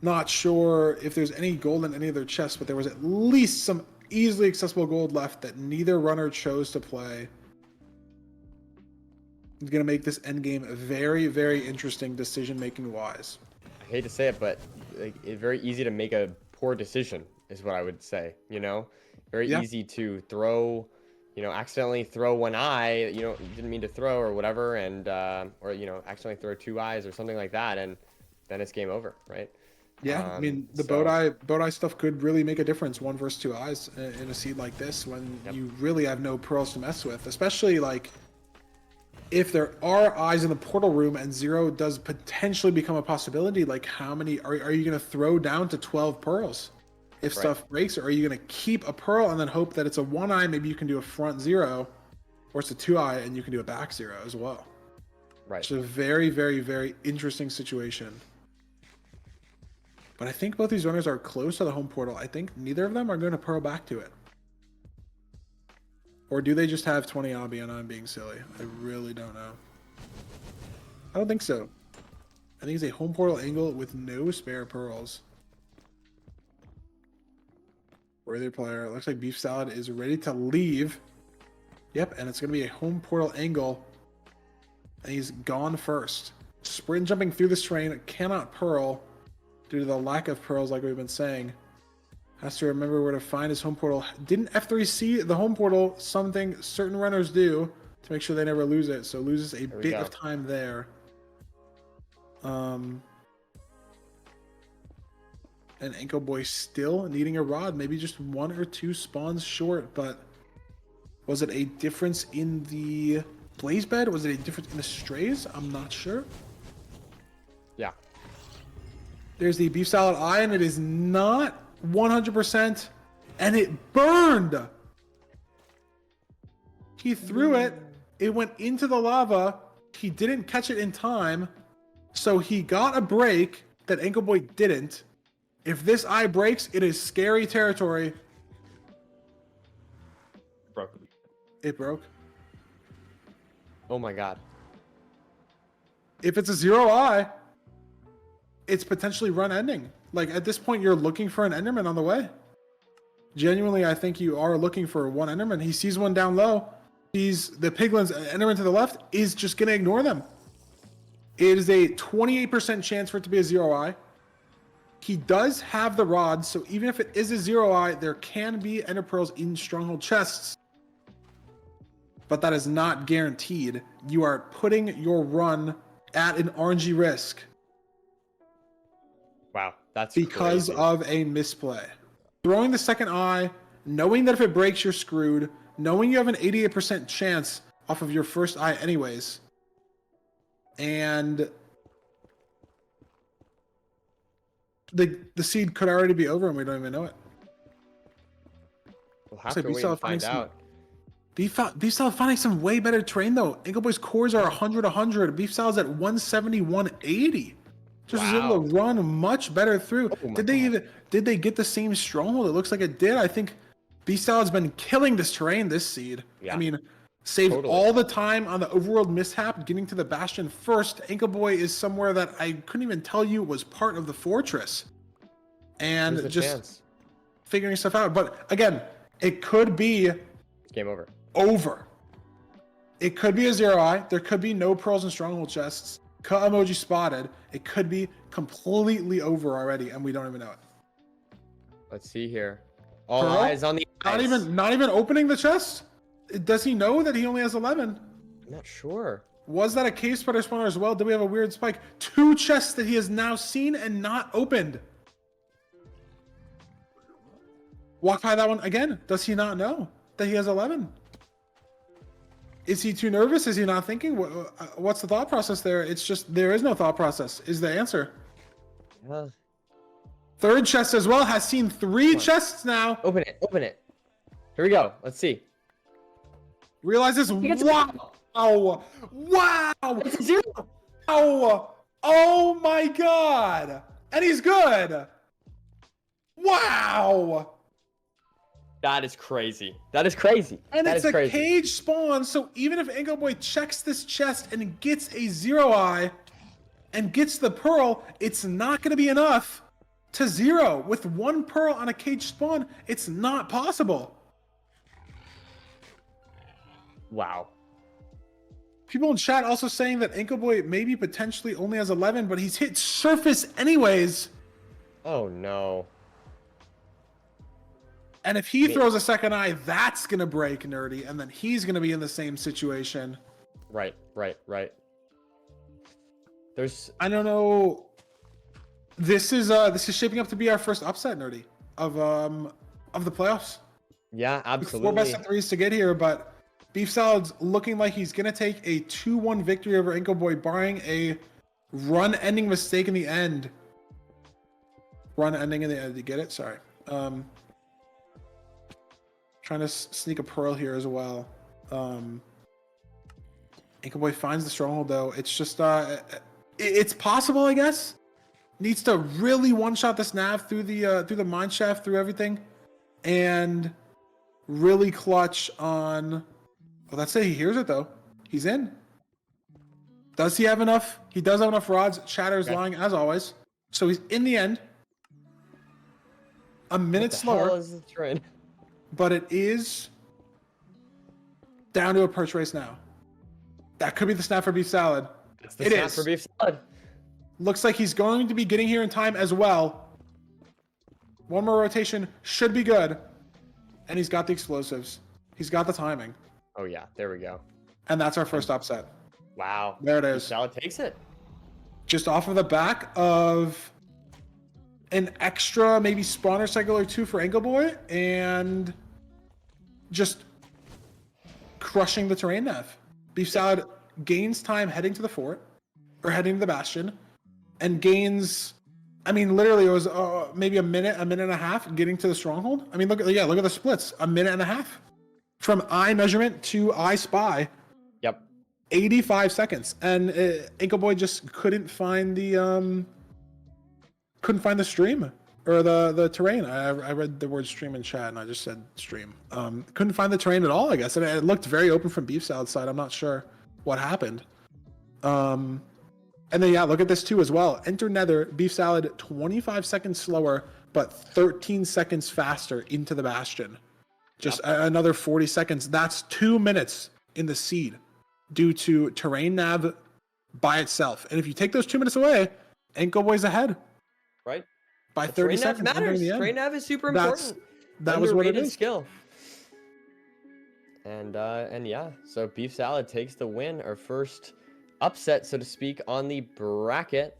Not sure if there's any gold in any of their chests, but there was at least some easily accessible gold left that neither runner chose to play. It's going to make this endgame very, very interesting decision-making wise. I hate to say it, but like, it's very easy to make a poor decision, is what I would say, you know? Very easy to throw, accidentally throw one eye, you didn't mean to throw or whatever, and, or, accidentally throw 2 eyes or something like that, and then it's game over, right? Yeah, I mean, the boat eye stuff could really make a difference, 1 versus 2 eyes in a seed like this, when you really have no pearls to mess with, especially like if there are eyes in the portal room and 0 does potentially become a possibility. Like, how many are you going to throw down to 12 pearls if stuff breaks, or are you going to keep a pearl and then hope that it's a 1 eye, maybe you can do a front 0, or it's a 2 eye and you can do a back 0 as well. Right. It's a very, very, very interesting situation. But I think both these runners are close to the home portal. I think neither of them are going to pearl back to it. Or do they just have 20 obby and I'm being silly? I really don't know. I don't think so. I think it's a home portal angle with no spare pearls. Worthy player. It looks like Beefsalad is ready to leave. Yep, and it's going to be a home portal angle. And he's gone first. Sprint jumping through this terrain, cannot pearl due to the lack of pearls, like we've been saying. Has to remember where to find his home portal. Didn't F3 see the home portal, something certain runners do to make sure they never lose it, so loses a bit of time there. And Ancoboy still needing a rod, maybe just 1 or 2 spawns short, but was it a difference in the blaze bed? Was it a difference in the strays? I'm not sure. Yeah. There's the Beefsalad eye, and it is not 100%, and it burned. He threw it. It went into the lava. He didn't catch it in time, so he got a break that Ancoboy didn't. If this eye breaks, it is scary territory. Broke. It broke. Oh my god. If it's a 0 eye, it's potentially run ending. Like, at this point, you're looking for an Enderman on the way. Genuinely, I think you are looking for 1 Enderman. He sees one down low. He's the Piglins Enderman to the left is just going to ignore them. It is a 28% chance for it to be a 0i. He does have the rods, so even if it is a 0i, there can be ender pearls in stronghold chests. But that is not guaranteed. You are putting your run at an RNG risk. Wow, that's because crazy. of a misplay. Throwing the second eye, knowing that if it breaks, you're screwed, knowing you have an 88% chance off of your first eye anyways, and the seed could already be over and we don't even know it. We'll have So to wait and find out. Beefsalad finding some way better terrain though. Ancoboy's cores are 100, 100. Beefsalad's at 170, 180. Just was able to run much better through. Did they get the same stronghold? It looks like it did. I think Beefsalad's been killing this terrain this seed. Yeah. I mean, saved all the time on the overworld mishap, getting to the bastion first. Ancoboy is somewhere that I couldn't even tell you was part of the fortress. And just figuring stuff out. But again, it could be game over. It could be a 0i. There could be no pearls and stronghold chests. Cut emoji spotted. It could be completely over already, and we don't even know it. Let's see here. All eyes on the ice. Not even opening the chest. Does he know that he only has 11? I'm not sure. Was that a cave spider spawner as well? Did we have a weird spike? 2 chests that he has now seen and not opened. Walk by that one again. Does he not know that he has 11? Is he too nervous? Is he not thinking? What's the thought process there? It's just, there is no thought process, is the answer. Third chest as well, has seen 3 chests now. Open it, open it. Here we go, let's see. Realizes, wow. Wow. It's a 0. Oh my God. And he's good. Wow. That is crazy. That is crazy. And that it's is a crazy. cage spawn, so even if Ancoboy checks this chest and gets a 0i and gets the pearl, it's not going to be enough to 0. With 1 pearl on a cage spawn, it's not possible. Wow. People in chat also saying that Ancoboy maybe potentially only has 11, but he's hit surface anyways. Oh no. And if he throws a second eye, that's going to break Nerdy, and then he's going to be in the same situation. Right. I don't know. This is shaping up to be our first upset, Nerdy, of the playoffs. Yeah, absolutely. 4 best of 3s to get here, but Beefsalad's looking like he's going to take a 2-1 victory over Ancoboy, barring a run-ending mistake in the end. Run-ending in the end. Did you get it? Sorry. Trying to sneak a pearl here as well. Ancoboy finds the stronghold though. It's just it's possible, I guess. Needs to really one-shot this nav through the mine shaft, through everything, and really clutch on. Well, that's it. He hears it though. He's in. Does he have enough? He does have enough rods. Chatter's lying as always. So he's in the end. A minute slower. Hell is this train? But it is down to a perch race now. That could be the snap for Beefsalad. It's the snap for Beefsalad. Looks like he's going to be getting here in time as well. 1 more rotation should be good. And he's got the explosives. He's got the timing. Oh yeah, there we go. And that's our first upset. Wow. There it is. Beefsalad takes it. Just off of the back of an extra maybe spawner cycle or 2 for Ancoboy, and just crushing the terrain nav. Beefsalad gains time heading to the fort, or heading to the bastion, and gains, I mean, literally it was maybe a minute and a half getting to the stronghold. I mean, look at the splits. A minute and a half. From eye measurement to eye spy. Yep. 85 seconds. And Ancoboy just couldn't find the stream or the terrain. I read the word stream in chat and I just said stream. Couldn't find the terrain at all, I guess. And it looked very open from Beefsalad's side. I'm not sure what happened. And then look at this too as well. Enter Nether, Beefsalad 25 seconds slower, but 13 seconds faster into the bastion. Just another 40 seconds. That's 2 minutes in the seed due to terrain nav by itself. And if you take those 2 minutes away, Ancoboy's ahead Right. by But 30 trade nav seconds. entering matters. the end. Trade nav is super That's- important. That was what it Underrated is. skill. And yeah, so Beefsalad takes the win, our first upset, so to speak, on the bracket.